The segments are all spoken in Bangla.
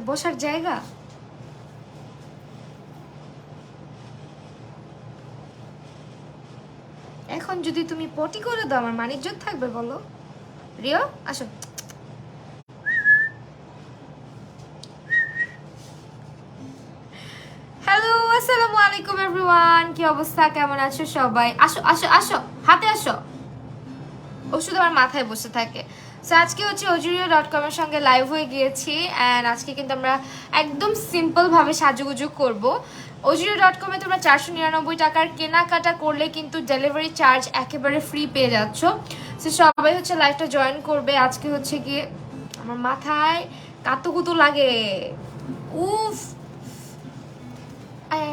বসার জায়গা? এখন যদি তুমি পটি করে দাও আমার মানিজ্জত থাকবে বলো? রিও আসো। হ্যালো, আসসালামু আলাইকুম এভরিওয়ান, কি অবস্থা, কেমন আছো সবাই? আসো আসো আসো, হাতে আসো। ও শুধু আমার মাথায় বসে থাকে। সো আজকে হচ্ছে ojurio.com এর সঙ্গে লাইভ হয়ে গিয়েছি অ্যান্ড আজকে কিন্তু আমরা একদম সিম্পলভাবে সাজুগুজু করব। ojurio.com এ তোমরা 499 টাকার কেনাকাটা করলে কিন্তু ডেলিভারি চার্জ একেবারে ফ্রি পেয়ে যাচ্ছ। সো সবাই হচ্ছে লাইভটা জয়েন করবে। আজকে হচ্ছে গিয়ে আমার মাথায় কাতুকুতু লাগে। উফ,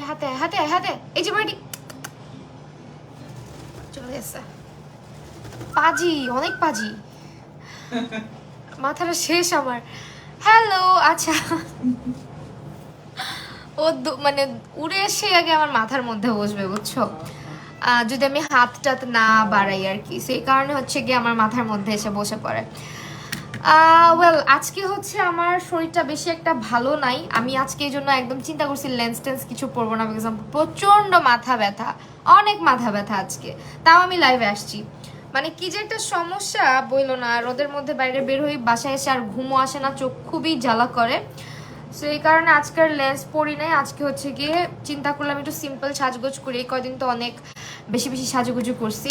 হাতে হাতে হাতে, এই যে বাড়ি চলে গেছে। পাজি, অনেক পাজি, মাথাটা শেষ আমার। হ্যালো, আচ্ছা ও মানে উড়ে এসে আগে আমার মাথার মধ্যে বসবে বুঝছো, যদি আমি হাতটা না বাড়াই আর কি, সেই কারণে হচ্ছে গিয়ে আমার মাথার মধ্যে এসে বসে পড়ে। ওয়েল, আজকে হচ্ছে আমার শরীরটা বেশি একটা ভালো নাই। আমি আজকে এই জন্য একদম চিন্তা করছি লেন্স টেন্স কিছু পরবো না, বিকজ আমার প্রচন্ড মাথা ব্যথা, অনেক মাথা ব্যথা আজকে। তাও আমি লাইভে আসছি, মানে কি যে একটা সমস্যা বইলো না। রোদের মধ্যে বাইরে বের হই, বাসায় এসে আর ঘুমও আসে না, চোখ খুবই জ্বালা করে। সো এই কারণে আজকের লেন্স পরি নাই। আজকে হচ্ছে গিয়ে চিন্তা করলাম একটু সিম্পল সাজগোজ করি, কয়দিন তো অনেক বেশি বেশি সাজুগুজু করছি,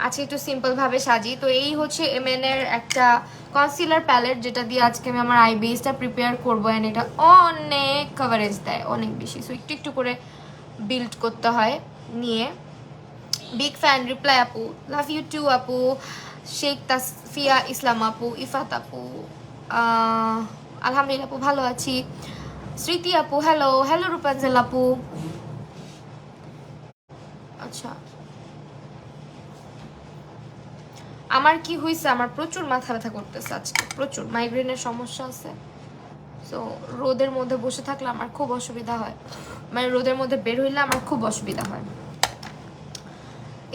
আজকে একটু সিম্পল ভাবে সাজি। তো এই হচ্ছে এমএন এর একটা কনসিলার প্যালেট, যেটা দিয়ে আজকে আমি আমার আই বেসটা প্রিপেয়ার করবো। অ্যান্ড এটা অনেক কভারেজ দেয়, অনেক বেশি। সো একটু একটু করে বিল্ড করতে হয় নিয়ে। বিগ ফ্যান, রিপ্লাই আপু, লাভ ইউ টু আপু, শেখ তাসফিয়া ইসলাম আপু, ইফাত আপু, আলহামদুলিল্লাহ আপু ভালো আছি। স্মৃতি আপু হ্যালো, হ্যালো রূপাঞ্জল আপু। আচ্ছা, আমার কি হয়েছে, আমার প্রচুর মাথা ব্যথা করতেছে আজকে, প্রচুর মাইগ্রেনের সমস্যা আছে। সো রোদের মধ্যে বসে থাকলে আমার খুব অসুবিধা হয়, মানে রোদের মধ্যে বের হইলে আমার খুব অসুবিধা হয়।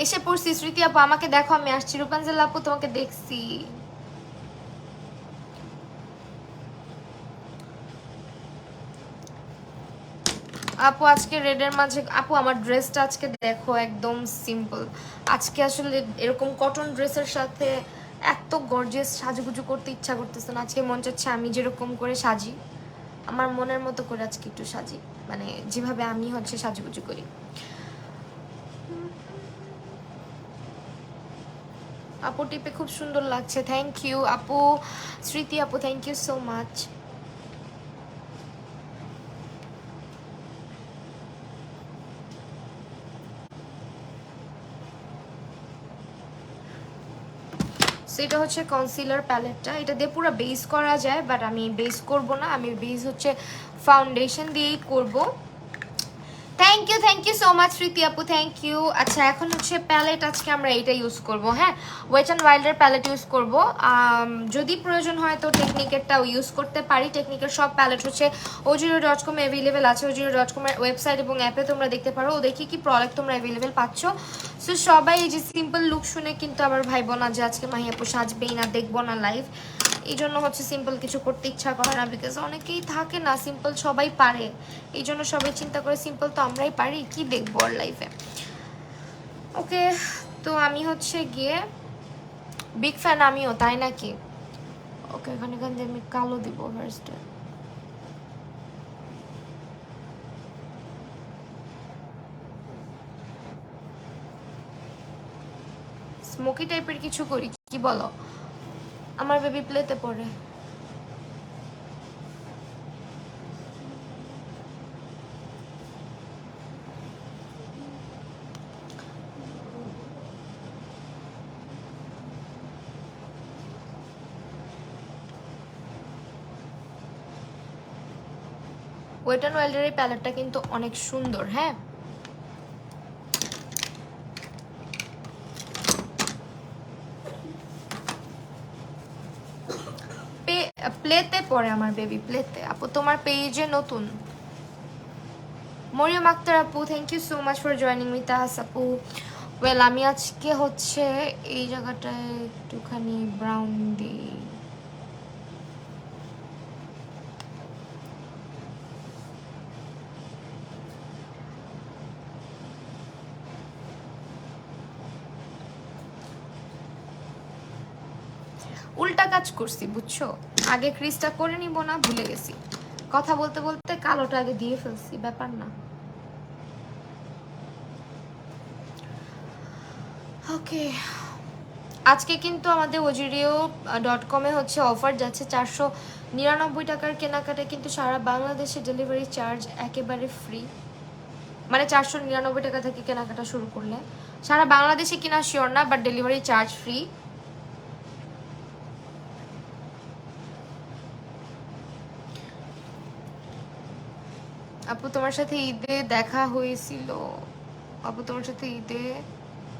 এসে পড়ছি স্মৃতি আপু, আমাকে দেখো, আমি আসছি। রূপাঞ্জল আপু তোমাকে দেখছি। আপু আজকে রেডের মাঝে, আপু আমার ড্রেসটা আজকে দেখো একদম সিম্পল। আজকে আসলে এরকম কটন ড্রেসের সাথে এত গর্জিয়াস সাজুগুজু করতে ইচ্ছা করতেছে না। আজকে মন চাচ্ছে আমি যেরকম করে সাজি, আমার মনের মতো করে আজকে একটু সাজি, মানে যেভাবে আমি হচ্ছে সাজুগুজু করি। আপু টিপে খুব সুন্দর লাগছে, থ্যাংক ইউ আপু। স্মৃতি আপু থ্যাংক ইউ সো মাচ। সেটা হচ্ছে কনসিলার প্যালেটটা, এটা দিয়ে পুরো বেস করা যায়, বাট আমি বেস করব না, আমি বেস হচ্ছে ফাউন্ডেশন দিয়েই করব। থ্যাংক ইউ সো মাচ স্মৃতি আপু, থ্যাংক ইউ। আচ্ছা এখন হচ্ছে প্যালেট আজকে আমরা এইটা ইউজ করব, হ্যাঁ ওয়েট অ্যান্ড ওয়াইল্ডের প্যালেট ইউজ করব। যদি প্রয়োজন হয় তো টেকনিকেরটাও ইউজ করতে পারি। টেকনিকের সব প্যালেট হচ্ছে ojurio.com অ্যাভেলেবেল আছে। ojurio.com এর ওয়েবসাইট এবং অ্যাপে তোমরা দেখতে পারো ওদের কি প্রোডাক্ট তোমরা অ্যাভেলেবেল পাচ্ছ। সো সবাই এই যে সিম্পল লুক শুনে কিন্তু আবার ভাইবো না যে আজকে মাহি আপু সাজবেই না, দেখবো না লাইভ। এই জন্য হচ্ছে সিম্পল কিছু করতে ইচ্ছা করে না, বিকজ অনেকেই থাকে না সিম্পল সবাই পারে, এই জন্য সবাই চিন্তা করে সিম্পল তো আমরাই পারি, কি দেখবো আর লাইফে। ওকে, তো আমি হচ্ছে গিয়ে বিগ ফ্যান আমিও, তাই নাকি? ওকে, এখানে আমি কালো দিব ফার্স্টে। স্মোকি টাইপের কিছু করি, কি বলো? আমার বেবি প্লেতে পড়ে। ওয়েট অ্যান্ড ওয়াইল্ডের এই প্যালেটটা কিন্তু অনেক সুন্দর, হ্যাঁ। প্লেতে পড়ে আমার বেবি, প্লেতে। আপু তোমার পেজে নতুন। মরিয়ম আক্তার আপু thank you so much for joining me. তাহাস আপু ওয়েল, আমি আজকে হচ্ছে এই জায়গাটায় একটুখানি ব্রাউন দিই। উল্টা কাজ করছি বুঝছো, আগে ক্রিজটা করে নিব না, ভুলে গেছি, কথা বলতে বলতে কালোটা আগে দিয়ে ফেলছি, ব্যাপার না। ওকে, আজকে কিন্তু আমাদের ojirio.com-এ হচ্ছে অফার যাচ্ছে 499 টাকার কেনাকাটা কিন্তু সারা বাংলাদেশে ডেলিভারি চার্জ একেবারে ফ্রি, মানে 499 টাকা থেকে কেনাকাটা শুরু করলে সারা বাংলাদেশে কিনা শিওর না, বাট ডেলিভারি চার্জ ফ্রি। আপু তোমার সাথে ঈদে দেখা হয়েছিল, আপু তোমার সাথে ঈদে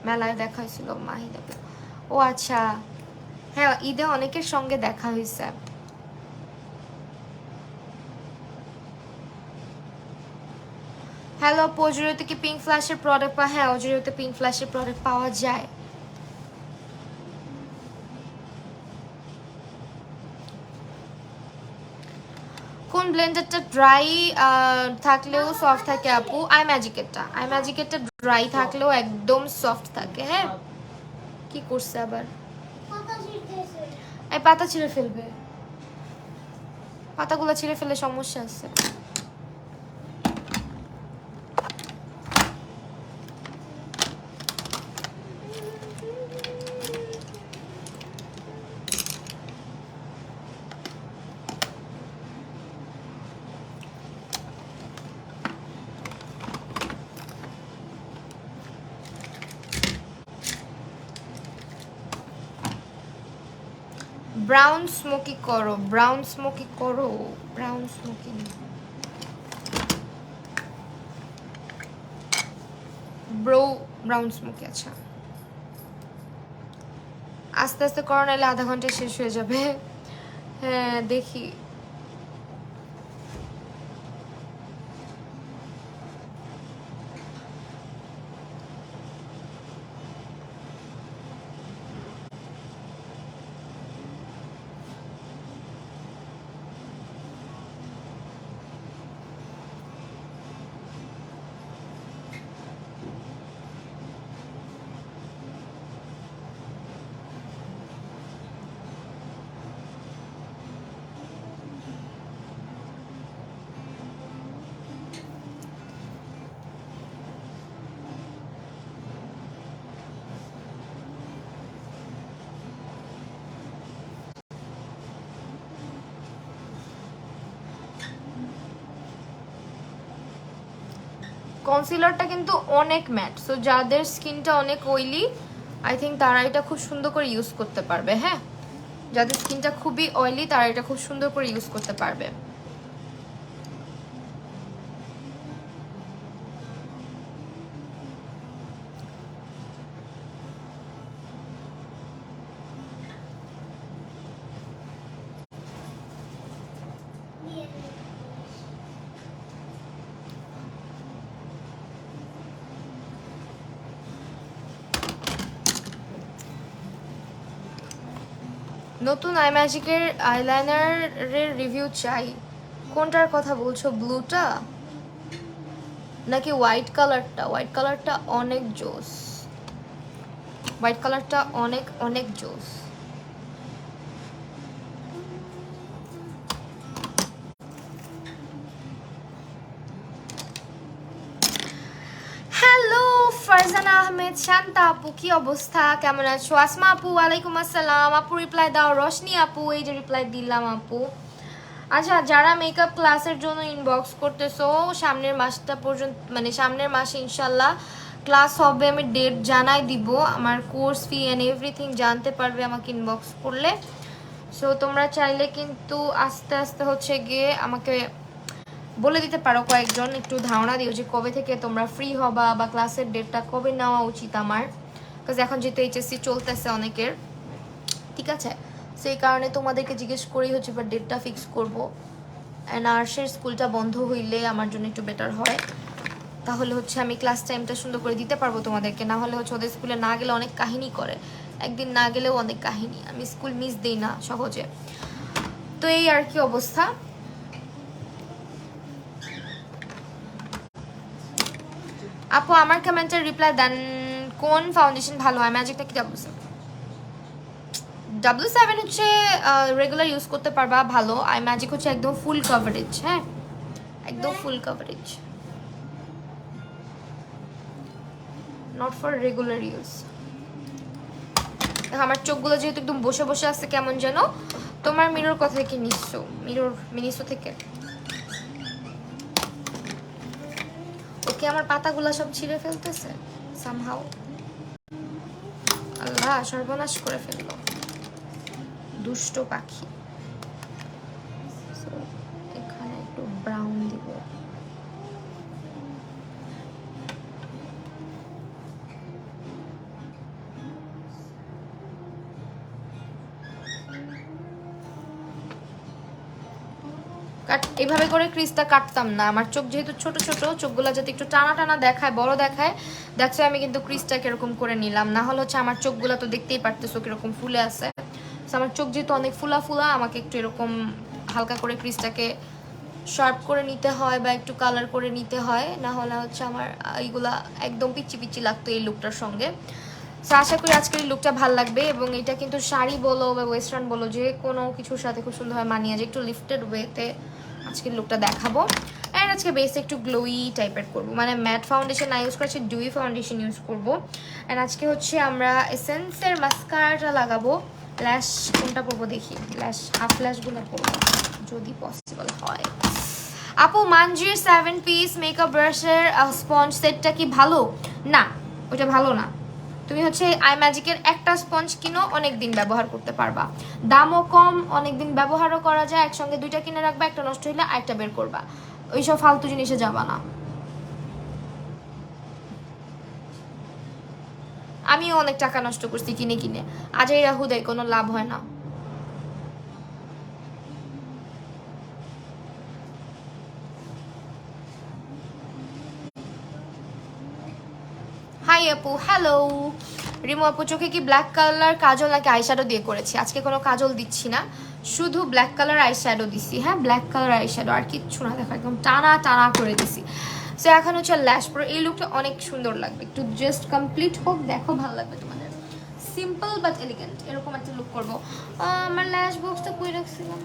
মেলায় দেখা হয়েছিল মাহিদাকে। ও আচ্ছা, হ্যাঁ ঈদে অনেকের সঙ্গে দেখা হয়েছে। হ্যালো, ওজিরিওতে কি পিঙ্ক ফ্ল্যাশের প্রোডাক্ট পাওয়া? হ্যাঁ ওজিরিওতে পিঙ্ক ফ্ল্যাশের প্রোডাক্ট পাওয়া যায়। কোন ব্লেন্ডারটা ড্রাই থাকলেও সফট থাকে আপু? আই ম্যাজিকেরটা ড্রাই থাকলেও একদম সফট থাকে। হ্যাঁ কি করছে আবার, এই পাতা ছিঁড়ে ফেলবে, পাতাগুলো ছিঁড়ে ফেলে সমস্যা আছে। ব্রাউন স্মোকি করো, ব্রাউন স্মোকি করো, ব্রাউন স্মোকি, ব্রাউন স্মোকি। আচ্ছা আস্তে আস্তে করো, নাহলে আধা ঘন্টায় শেষ হয়ে যাবে। হ্যাঁ দেখি, কনসিলারটা কিন্তু অনেক ম্যাট, সো যাদের স্কিনটা অনেক অয়েলি আই থিঙ্ক তারা এটা খুব সুন্দর করে ইউজ করতে পারবে। হ্যাঁ যাদের স্কিনটা খুবই অয়েলি তারা এটা খুব সুন্দর করে ইউজ করতে পারবে। নতুন আই ম্যাজিকের আইলাইনারের রিভিউ চাই। কোনটার কথা বলছো, ব্লুটা নাকি হোয়াইট কালারটা? হোয়াইট কালারটা অনেক জোস, হোয়াইট কালারটা অনেক অনেক জোস। হ্যালো ফারজানা আহমেদ, শান্তা আপু কি অবস্থা, কেমন আছো? আসমা আপু ওয়ালাইকুম আসসালাম, আপু রিপ্লাই দাও। রশনি আপু এই যে রিপ্লাই দিলাম আপু। আচ্ছা যারা মেকআপ ক্লাসের জন্য ইনবক্স করতেছো, সামনের মাসটা পর্যন্ত মানে সামনের মাসে ইনশাল্লাহ ক্লাস হবে, আমি ডেট জানাই দিব। আমার কোর্স ফি অ্যান্ড এভরিথিং জানতে পারবে আমাকে ইনবক্স করলে। সো তোমরা চাইলে কিন্তু আস্তে আস্তে হচ্ছে গিয়ে আমাকে বলে দিতে পারো, কয়েকজন একটু ধারণা দিও যে কবে থেকে তোমরা ফ্রি হবা বা ক্লাসের ডেটটা কবে নেওয়া উচিত আমার, বিকজ এখন যেহেতু এইচএসসি চলতেছে অনেকের, ঠিক আছে সেই কারণে তোমাদেরকে জিজ্ঞেস করেই হচ্ছে বা ডেটটা ফিক্স করবো। অ্যান্ড আর্টসের স্কুলটা বন্ধ হইলে আমার জন্য একটু বেটার হয়, তাহলে হচ্ছে আমি ক্লাস টাইমটা সুন্দর করে দিতে পারবো তোমাদেরকে। না হলে হচ্ছে ওদের স্কুলে না গেলে অনেক কাহিনী করে, একদিন না গেলেও অনেক কাহিনী, আমি স্কুল মিস দিই না সহজে। তো এই আর কি অবস্থা। আপু আমার কমেন্টের রিপ্লাই দেন, কোন ফাউন্ডেশন ভালো হয়, ম্যাজিকটা কি বলছে? W7 হচ্ছে রেগুলার ইউজ করতে পারবা ভালো। আই ম্যাজিক হচ্ছে একদম ফুল কভারেজ, হ্যাঁ একদম ফুল coverage, not for regular use. আমার চোখগুলো যেহেতু একদম বসে বসে আছে কেমন যেন, তোমার মিরর কথা থেকে নিচ্ছো, মিনিসো থেকে। ওকে আমার পাতাগুলো সব ছিঁড়ে ফেলতেছে সামহাউ। আল্লাহ সর্বনাশ করে ফেললো দুষ্ট পাখি। এখানে একটু ব্রাউন দিব। এইভাবে করে ক্রিজটা কাটতাম না, আমার চোখ যেহেতু ছোট ছোট, চোখগুলো যাতে একটু টানা টানা দেখায়, বড় দেখায়, দেখছো আমি কিন্তু ক্রিজটা কিরকম করে নিলাম। না হলে হচ্ছে আমার চোখগুলো তো দেখতেই পারতেছো কিরকম ফুলে আছে। আমার চোখ যেহেতু অনেক ফুলা ফুলা, আমাকে একটু এরকম হালকা করে ক্রিজটাকে শার্প করে নিতে হয় বা একটু কালার করে নিতে হয়, না হলে হচ্ছে আমার এইগুলা একদম পিচ্ছি পিচ্ছি লাগতো এই লুকটার সঙ্গে। সো আশা করি আজকের এই লুকটা ভালো লাগবে, এবং এটা কিন্তু শাড়ি বলো বা ওয়েস্টার্ন বলো যে কোনো কিছুর সাথে খুব সুন্দরভাবে মানিয়ে যায়। একটু লিফটেড ওয়েতে আজকের লুকটা দেখাবো। অ্যান্ড আজকে বেসে একটু গ্লোই টাইপের করবো, মানে ম্যাট ফাউন্ডেশন না ইউজ করছি, ডিউই ফাউন্ডেশন ইউজ করবো। অ্যান্ড আজকে হচ্ছে আমরা এসেন্সের মাস্কারাটা লাগাবো। ল্যাশ কোনটা পরবো দেখি, ল্যাশ হাফ ল্যাশগুলো পরবো যদি পসিবল হয়। আপু মানজির 7 পিস মেকআপ ব্রাশের স্পঞ্জ সেটটা কি ভালো? না, ওটা ভালো না। তুমি হচ্ছে আই ম্যাজিকের একটা স্পঞ্জ কিনো, অনেক দিন ব্যবহার করতে পারবা, দামও কম, অনেক দিন ব্যবহারও করা যায়। একসঙ্গে দুইটা কিনে রাখবা, একটা নষ্ট হইলে আরেকটা বের করবা, ওইসব ফালতু জিনিসে যাবা না। আমিও অনেক টাকা নষ্ট করছি কিনে কিনে, আজ এই রাহুদাই কোনো লাভ হয় না। হাই আপু, হ্যালো। রিমু আপু চোখে কি ব্ল্যাক কালার কাজল নাকি আইশ্যাডো দিয়ে করেছি? আজকে কোনো কাজল দিচ্ছি না, শুধু ব্ল্যাক কালার আইশ্যাডো দিছি। হ্যাঁ ব্ল্যাক কালার আইশ্যাডো, আর কিচ্ছু না, দেখো একদম টানা টানা করে দিছি। সো এখন হচ্ছে ল্যাশ পুরো, এই লুকটা অনেক সুন্দর লাগবে, একটু জাস্ট কমপ্লিট হোক, দেখো ভালো লাগবে তোমাদের। সিম্পল বাট এলিগেন্ট এরকম একটা লুক করবো। আমার ল্যাশ বক্সটা কই রাখছিলাম,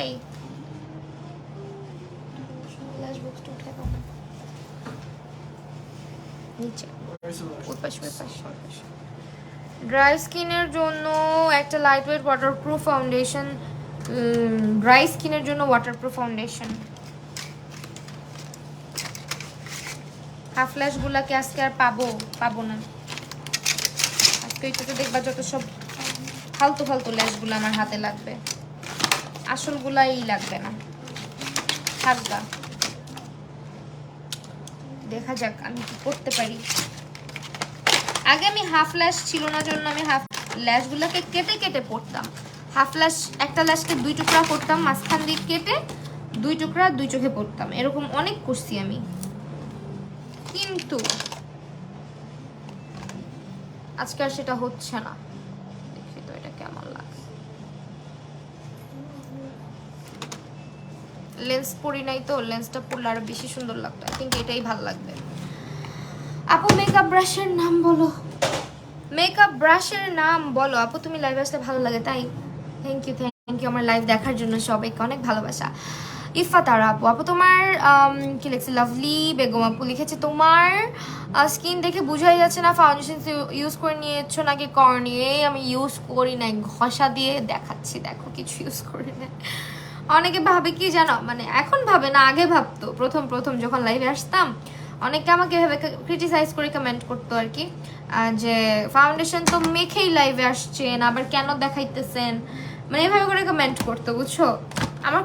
এই ল্যাশ বক্সটা উঠে পাবো নিচে, ড্রাই স্কিনের জন্য একটা light weight waterproof foundation, dry স্কিনের জন্য ওয়াটারপ্রুফ ফাউন্ডেশন। হাফ ল্যাশগুলাকে আজকে আর পাবো না আজকে। এটাতে দেখবা যত সব ফালতু ফালতু ল্যাশগুলো আমার হাতে লাগবে, আসলগুলাই লাগবে না, থাকবা। দেখা যাক আমি কি করতে পারি। আগে আমি হাফ ল্যাশ ছিল না জন্য আমি হাফ ল্যাশগুলোকে কেটে কেটে পড়তাম। হাফ ল্যাশ একটা ল্যাশকে 2 টুকরা করতাম, মাঝখান দিয়ে কেটে 2 টুকরা 2 চোখে পড়তাম, এরকম অনেক করছি আমি। কিন্তু আজকে আর সেটা হচ্ছে না। দেখি তো এটা কেমন লাগে। লেন্স পরি নাই তো, লেন্সটা পরলে আরো বেশি সুন্দর লাগতো। আই থিঙ্ক এটাই ভালো লাগবে। আপু মেকআপ ব্রাশের নাম বলো, মেকআপ ব্রাশের নাম বলো আপু। তুমি লাইভ আসতে ভালো লাগে তাই, থ্যাংক ইউ আমার লাইভ দেখার জন্য, সবাইকে অনেক ভালোবাসা। ইফাত আর আপু, আপু তোমার কি লিখছে, লাভলি বেগম আপু লিখেছে তোমার স্কিন দেখে বুঝাই যাচ্ছে না ফাউন্ডেশন ইউজ করে নিয়েছো নাকি কর্নিয়ে। আমি ইউজ করি নাই, ঘষা দিয়ে দেখাচ্ছি, দেখো কিছু ইউজ করি না। অনেকে ভাবে কি জানো, মানে এখন ভাবে না, আগে ভাবতো। প্রথম যখন লাইভে আসতাম অনেকে আমাকে এভাবে ক্রিটিসাইজ করে কমেন্ট করতো আর কি, যে ফাউন্ডেশন তো মেখেই লাইভে আসছেন, আবার কেন দেখাইতেছেন, মানে এভাবে করে কমেন্ট করতো বুঝছো। আমার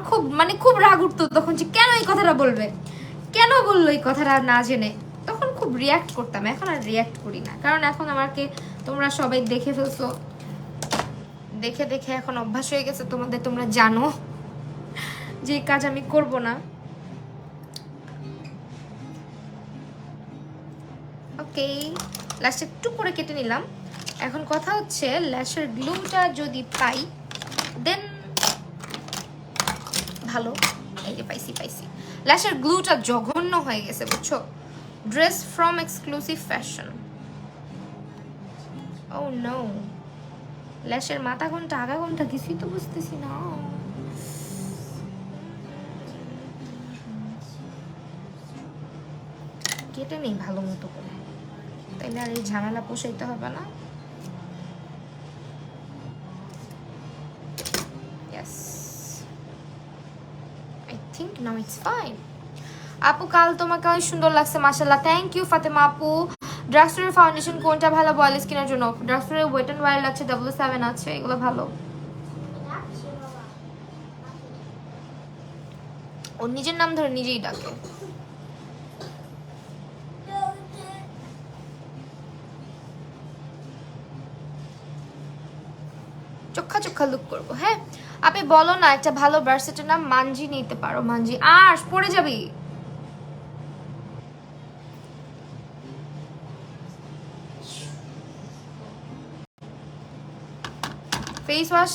খুব রাগ উঠতো তখন, যে কেন এই কথাটা বলবে, কেন বললো এই কথাটা না জেনে। তখন খুব রিয়াক্ট করতাম, এখন আর রিয়াক্ট করি না, কারণ এখন আমাকে তোমরা সবাই দেখে ফেলছো, দেখে দেখে এখন অভ্যাস হয়ে গেছে তোমাদের, তোমরা জানো যে কাজ আমি করব না। ওকে, ল্যাশটা একটু করে কেটে নিলাম। এখন কথা হচ্ছে ল্যাশের গ্লুটা যদি পাই দেন ভালো। এই যে পাইছি। ল্যাশের গ্লুটা জঘন্য হয়ে গেছে বুঝছো। Dress from exclusive fashion, oh no, ল্যাশের মাথা কোনটা আগা কোনটা কিছুই তো বুঝতেছি না। কেটে নেই ভালো মতো করে, তাইলে আর এই ঝামেলা পোষাইতে হবে না। Yes, I think now it's fine. আপু কাল তোমাকে অনেক সুন্দর লাগছে মাশাআল্লাহ, থ্যাংক ইউ ফাতেমা আপু। ড্রাগস্টোরের ফাউন্ডেশন কোনটা ভালো বয়েল স্কিনের জন্য? ড্রাগস্টোরের ওয়েট অ্যান্ড ওয়াইল্ড আছে, W7 আছে, এগুলো ভালো। ও নিজের নাম ধরে নিজেই ডাকে। চোখা চোখা লুক করবো। হ্যাঁ আপনি বলো না একটা ভালো ব্রাশেটের নাম। মানজি নিতে পারো, মানজি। আর পড়ে যাবি। ফেস ওয়াশ,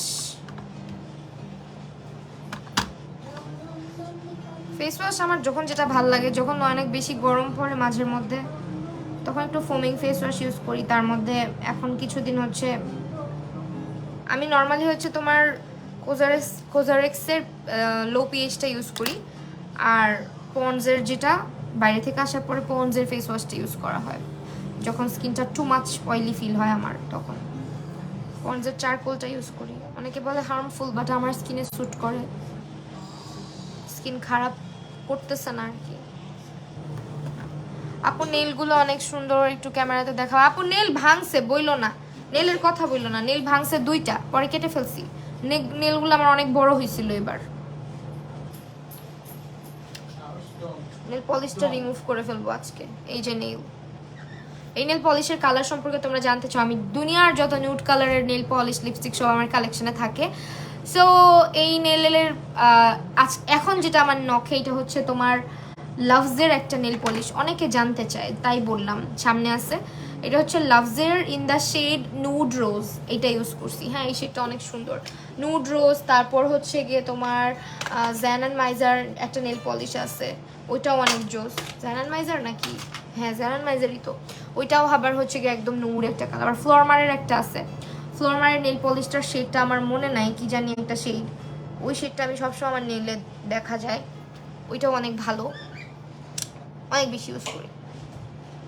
ফেস ওয়াশ আমার যখন যেটা ভালো লাগে, যখন অনেক বেশি গরম পড়ে মাঝের মধ্যে, তখন একটু ফোমিং ফেস ওয়াশ ইউজ করি। তার মধ্যে এখন কিছুদিন হচ্ছে আমি নর্মালি হচ্ছে তোমার কোজারেক্সের লো পিএইচটা ইউজ করি, আর পন্ডসের যেটা বাইরে থেকে আসার পরে পন্ডসের ফেস ওয়াশটা ইউজ করা হয় যখন স্কিনটা টু মাচ অয়েলি ফিল হয় আমার, তখন পন্ডসের চারকোলটা ইউজ করি। অনেকে বলে হার্মফুল, বাট আমার স্কিনে স্যুট করে, স্কিন খারাপ করতেছে না আর কি। আপু নেলগুলো অনেক সুন্দর, একটু ক্যামেরাতে দেখাও। আপু নেল ভাঙছে বইলো না, নেলের কথা বললো না, নেল ভাঙছে 2টা, পরে কেটে ফেলছি। নেলগুলো আমার অনেক বড় হয়েছিল এবার। নেল পলিশটা রিমুভ করে ফেলবো আজকে। এই যে নেল, এই নেল পলিশের কালার সম্পর্কে তোমরা জানতে চাও, আমি দুনিয়ার যত নিউড কালারের নেল পলিশ লিপস্টিক সব আমার কালেকশনে থাকে। সো এই নেলের এখন যেটা আমার নখে, এটা হচ্ছে তোমার লাভসের একটা নেল পলিশ, অনেকে জানতে চায় তাই বললাম, সামনে আছে। এটা হচ্ছে লাভসের ইন দ্য শেড নুড রোজ, এটা ইউজ করছি। হ্যাঁ এই শেডটা অনেক সুন্দর, নুড রোজ। তারপর হচ্ছে গিয়ে তোমার জ্যান অ্যান্ড মাইজার একটা নেল পলিশ আছে, ওইটাও অনেক জোস। জ্যান অ্যান্ড মাইজার নাকি, হ্যাঁ জ্যান অ্যান্ড মাইজারই তো। ওইটাও আবার হচ্ছে গিয়ে একদম নুড একটা কালার। আবার ফ্লোরমারের একটা আছে, ফ্লোরমারের নেল পলিশটার শেডটা আমার মনে নাই, কি জানি একটা শেড, ওই শেডটা আমি সবসময় আমার নেলে দেখা যায়, ওইটাও অনেক ভালো, অনেক বেশি ইউজ করি।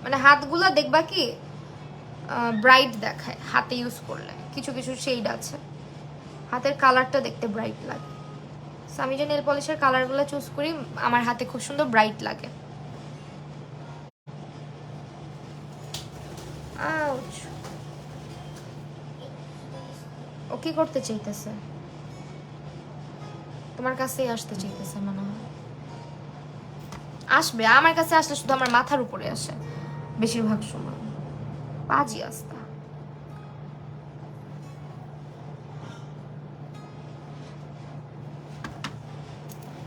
মানে হাতগুলো দেখবা কি ব্রাইট দেখায় হাতে ইউজ করলে, কিছু কিছু শেড আছে হাতের কালারটা দেখতে ব্রাইট লাগে। সো আমি যে নেল পলিশের কালারগুলো চুজ করি, আমার হাতে খুব সুন্দর ব্রাইট লাগে। আউচ, ও কি করতে চাইতেছে? তোমার কাছেই আসতে চাইতেছে মনে হয়। আসবে, আমার কাছে আসলে শুধু আমার মাথার উপরে আসে বেশিরভাগ সময়, বাজি আস্তা।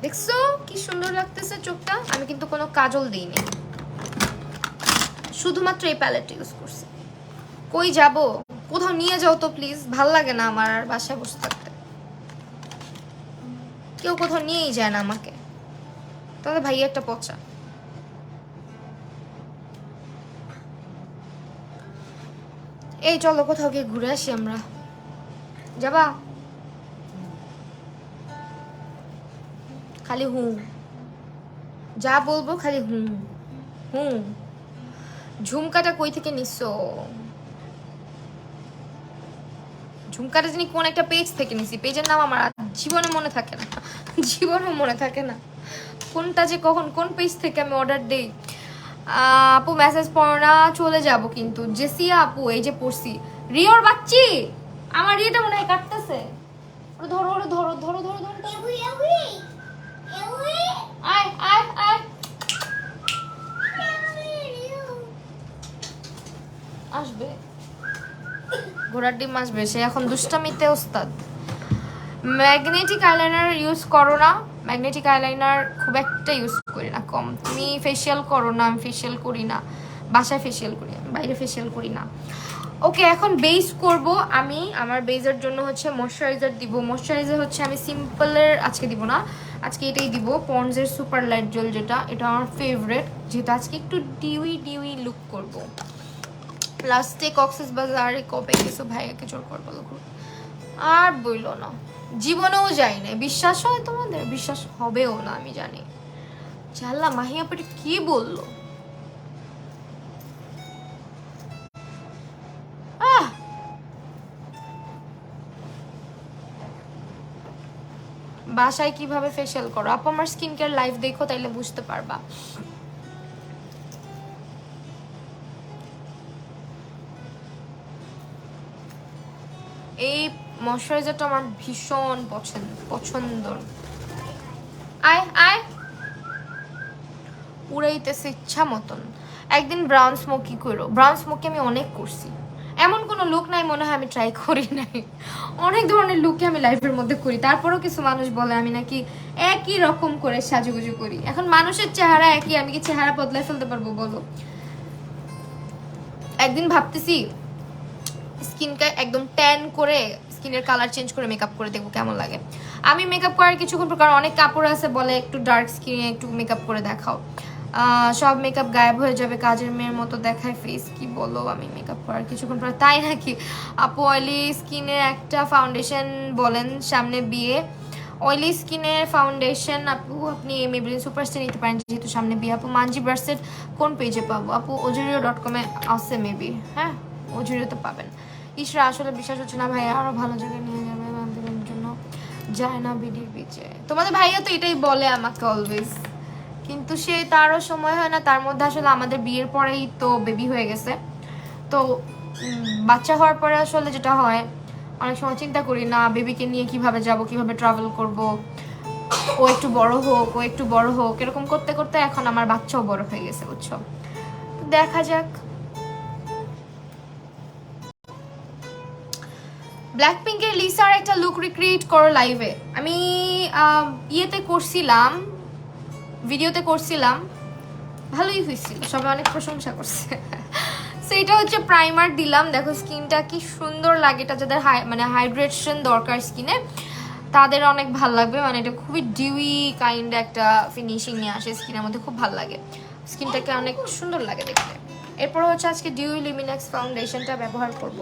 দেখছো কি সুন্দর লাগতেছে চোখটা? আমি কিন্তু কোনো কাজল দিইনি, শুধুমাত্র এই প্যালেটটা ইউজ করছি। কই যাব? কোথাও নিয়ে যাও তো প্লিজ, ভাল লাগে না আমার আর বাসায় বসে থাকতে। কেউ কোথাও নিয়েই যায় না আমাকে, তাহলে ভাই একটা পচা। এই চলো কোথাও গিয়ে ঘুরে আসি আমরা, যাবা? খালি হুঁ, যা বলবো খালি হুঁ হুঁ। ঝুমকাটা কই থেকে নিছো? ঝুমকাটা জানি কোন একটা পেজ থেকে নিছি, পেজের নাম আমার জীবনে মনে থাকে না, জীবনেও মনে থাকে না কোনটা যে কখন কোন পেজ থেকে আমি অর্ডার দেই। আপু মেসেজ পড়ো না, চলে যাব কিন্তু। জেসিয়া আপু এই যে পড়ছি। রিওর বাচ্চি, আমার রিয়েটা মনে হয় কাটতেছে। ধরো ধরো ধরো ধরো ধরো ধরো, আয় আয় আয়, আসবে ঘোড়ার ডিম আসবে, সে এখন দুষ্টামিতে ওস্তাদ। ম্যাগনেটিক আইলাইনার ইউজ করো না? ম্যাগনেটিক আইলাইনার খুব একটা ইউজ করি না, কম। তুমি ফেসিয়াল করো না? আমি ফেসিয়াল করি না, বাসায় ফেসিয়াল করি, বাইরে ফেসিয়াল করি না। ওকে এখন বেস করব আমি। আমার বেজের জন্য হচ্ছে ময়শ্চারাইজার দিব। ময়শ্চারাইজার হচ্ছে আমি সিম্পলের আজকে দিব না, আজকে এটাই দিব, পন্ডসের সুপার লাইট জেল, যেটা এটা আমার ফেভারিট, যেটা আজকে একটু ডিউই ডিউই লুক করব। লাস্টে কক্সেস বাজারে কবে গেছো ভাইয়াকে জোর করে বলো, আর বইলো না, জীবনেও যাই না। বিশ্বাস হয় তোমাদের? বিশ্বাস হবেও না আমি জানি। জানলা মাহিয়া পেটে কি বললো? বাসায় কিভাবে ফেশিয়াল করো? আপু আমার স্কিন কেয়ার লাইভ দেখো, তাইলে বুঝতে পারবা। এই ময়শ্চারাইজারটা আমার ভীষণ পছন্দ। আয় আয়, উড়াইতেছে ইচ্ছা মতন। একদিন ব্রাউন স্মোকি করো। ব্রাউন স্মোকি আমি অনেক করছি, এমন কোনো লুক নাই মনে হয় আমি ট্রাই করি নাই। অনেক ধরনের লুকে আমি লাইফের মধ্যে করি, তারপরেও কিছু মানুষ বলে আমি নাকি একই রকম করে সাজুগুজু করি। এখন মানুষের চেহারা একই, আমি কি চেহারা বদলায় ফেলতে পারবো বলো? একদিন ভাবতেছি স্কিনকে একদম ট্যান করে, স্কিনের কালার চেঞ্জ করে মেকআপ করে দেখবো কেমন লাগে। আমি মেকআপ করার কিছুক্ষণ পর, কারণ অনেক কাপড় আছে বলে একটু ডার্ক স্কিনে একটু মেকআপ করে দেখাও, সব মেকআপ গায়েব হয়ে যাবে, কাজের মেয়ের মতো দেখায় ফেস। কি বলো? আমি মেকআপ করার কিছুক্ষণ পর, তাই নাকি? আপু অয়েলি স্কিনে একটা ফাউন্ডেশন বলেন, সামনে বিয়ে। অয়েলি স্কিনের ফাউন্ডেশন আপু আপনি মেবলিন সুপারস্টার নিতে পারেন, যেহেতু সামনে বিয়ে। আপু মানজি ব্রাশের কোন পেজে পাবো? আপু ojurio.com এ আছে মেবি, হ্যাঁ ojurio-তে পাবেন। ইশরা আসলে বিশ্বাস হচ্ছে না ভাইয়া, আরো ভালো জায়গায় নিয়ে যাবে বান্ধবীর জন্য, যায় না বিডির বিচে। তোমাদের ভাইয়া তো এটাই বলে আমাকে অলওয়েজ, কিন্তু সে তারও সময় হয় না। তার মধ্যে আসলে আমাদের বিয়ের পরেই তো বেবি হয়ে গেছে, তো বাচ্চা হওয়ার পরে আসলে যেটা হয় অনেক সময় চিন্তা করি না বেবিকে নিয়ে কিভাবে যাব, কিভাবে ট্রাভেল করব, ও একটু বড় হোক, ও একটু বড় হোক, এরকম করতে করতে এখন আমার বাচ্চাও বড় হয়ে গেছে, বুঝছো? দেখা যাক। ব্ল্যাক পিঙ্কের লিসার একটা লুক রিক্রিয়েট করো লাইভে। আমি ইয়েতে করছিলাম, ভিডিওতে করছিলাম, ভালোই হয়েছিল, সবাই অনেক প্রশংসা করছে। সেইটা হচ্ছে প্রাইমার দিলাম, দেখো স্কিনটা কি সুন্দর লাগে। এটা যাদের মানে হাইড্রেশন দরকার স্কিনে, তাদের অনেক ভালো লাগবে। মানে এটা খুবই ডিউই কাইন্ড একটা ফিনিশিং নিয়ে আসে স্কিনের মধ্যে, খুব ভালো লাগে, স্কিনটাকে অনেক সুন্দর লাগে দেখতে। এরপর হচ্ছে আজকে ডিউই লিমিনেক্স ফাউন্ডেশনটা ব্যবহার করব।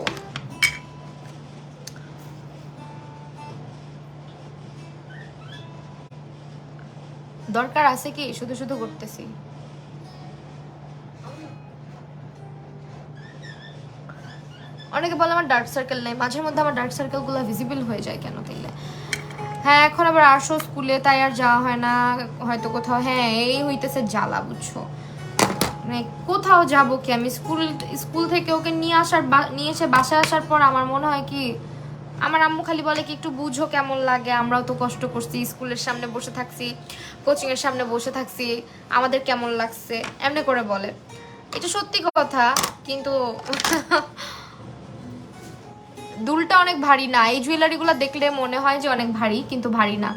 দরকার আছে কি, শুধু শুধু করতেছি। অনেকে বলে আমার ডার্ক সার্কেল নেই, মাঝে মধ্যে আমার ডার্ক সার্কেলগুলো ভিজিবল হয়ে যায় কেন তাইলে? হ্যাঁ এখন আবার আসো স্কুলে, তাই আর যাওয়া হয় না হয়তো কোথাও। হ্যাঁ এই হইতেছে জ্বালা, বুঝছো? মানে কোথাও যাবো কি আমি? স্কুল থেকে ওকে নিয়ে এসে বাসায় আসার পর আমার মনে হয় কি, আমার আম্মু খালি বলে কি একটু বুঝো কেমন লাগে, আমরাও তো কষ্ট করছি, স্কুলের সামনে বসে থাকছি, কোচিং এর সামনে বসে থাকছি, আমাদের কেমন লাগছে এমনি করে বলে। এটা সত্যি কথা, কিন্তু দুলটা অনেক ভারী না। এই জুয়েলারিগুলো দেখলে মনে হয় যে অনেক ভারী, কিন্তু ভারী না।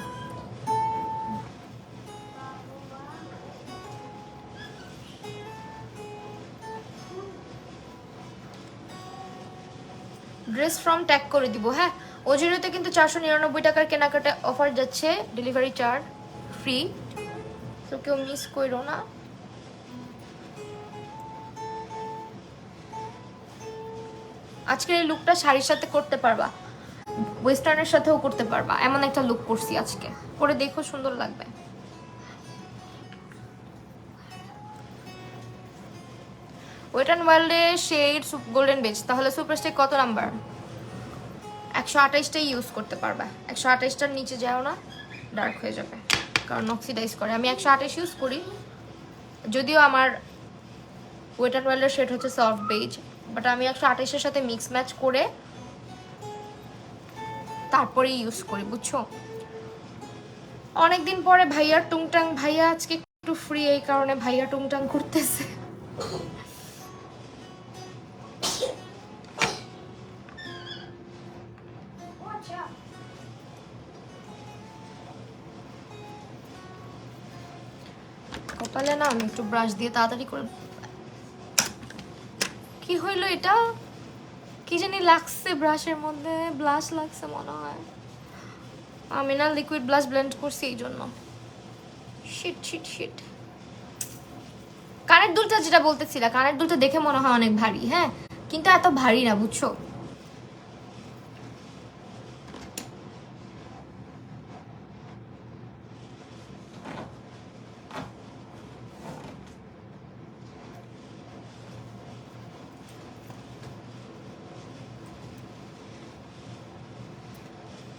ড্রেস ফ্রম ট্যাগ করে দিব। হ্যাঁ ওজিরোতে কিন্তু 499 টাকার কেনাকাটা অফার যাচ্ছে, ডেলিভারি চার্জ ফ্রি, তো কেউ মিস করো না। আজকের এই লুকটা শাড়ির সাথে করতে পারবা, ওয়েস্টার্নের সাথেও করতে পারবা, এমন একটা লুক করছি আজকে, পরে দেখো সুন্দর লাগবে। ওয়েট অ্যান্ড ওয়াইল্ডে শেড গোল্ডেন বেজ, তাহলে সুপারস্টেক কত নাম্বার? 128টাই ইউজ করতে পারবা। 128টার নিচে যাও না, ডার্ক হয়ে যাবে, কারণ অক্সিডাইজ করে। আমি 128 ইউজ করি, যদিও আমার ওয়েট অ্যান্ড ওয়াইল্ডের শেড হচ্ছে সফট বেজ, বাট আমি 128-এর সাথে মিক্স ম্যাচ করে তারপরে ইউজ করি, বুঝছো? অনেকদিন পরে ভাইয়ার টুংটাং, ভাইয়া আজকে একটু ফ্রি, এই কারণে ভাইয়া টুংটাং করতেছে। কপালে না আমি একটু ব্রাশ দিয়ে তাড়াতাড়ি করে, কি হইলো এটা? কি জানি লাগছে ব্রাশের মধ্যে, ব্লাশ লাগছে মনে হয়। আমি না লিকুইড ব্লাশ ব্লেন্ড করছি এই জন্য। Shit shit shit. কানের দুলটা যেটা বলতেছিলা, কানের দুলটা দেখে মনে হয় অনেক ভারী, হ্যাঁ কিন্তু এত ভারী না, বুঝছো?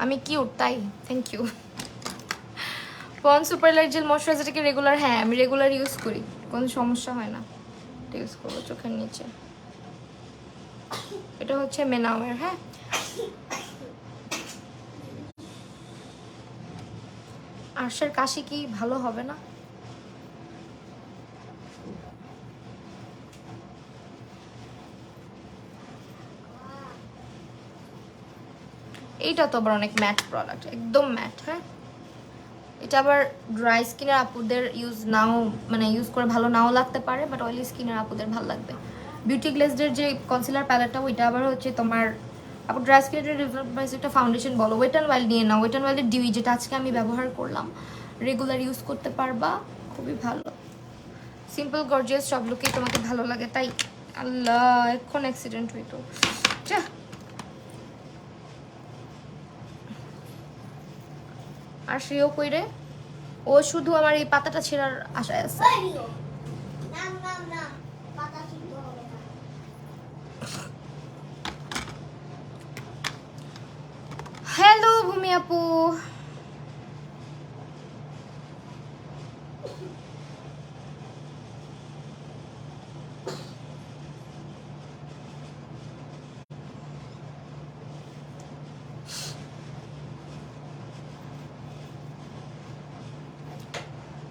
আমি কিউট তাই, thank you. Pond's super light gel ময়শ্চারাইজারটা কি রেগুলার? হ্যাঁ আমি রেগুলার ইউজ করি, কোনো সমস্যা হয় না। ইউজ করবো চোখের নিচে। এটা হচ্ছে মেনাওয়ের। হ্যাঁ আরশের কাশি কি ভালো হবে না? এইটা তো আবার অনেক ম্যাট প্রোডাক্ট, একদম ম্যাট। হ্যাঁ এটা আবার ড্রাই স্কিনের আপুদের ইউজ নাও, মানে ইউজ করে ভালো নাও লাগতে পারে, বাট অয়েলি স্কিনের আপুদের ভালো লাগবে। বিউটি গ্লেজডের যে কনসিলার প্যালেটটা, ওইটা আবার হচ্ছে তোমার আপু ড্রাই স্কিনের একটা ফাউন্ডেশন বলো, ওয়েট অ্যান্ড ওয়াইল্ড নিয়ে নাও। ওয়েট অ্যান্ড ওয়াইল্ডের ডিউই, যেটা আজকে আমি ব্যবহার করলাম, রেগুলার ইউজ করতে পারবা, খুবই ভালো। সিম্পল গর্জিয়াস সব লুকেই তোমাকে ভালো লাগে তাই। আল্লাহ এখন অ্যাক্সিডেন্ট হইতো। যা আর সেও কইরে, ও শুধু আমার এই পাতাটা ছেঁড়ার আশায় আছে। হ্যালো ভূমি আপু।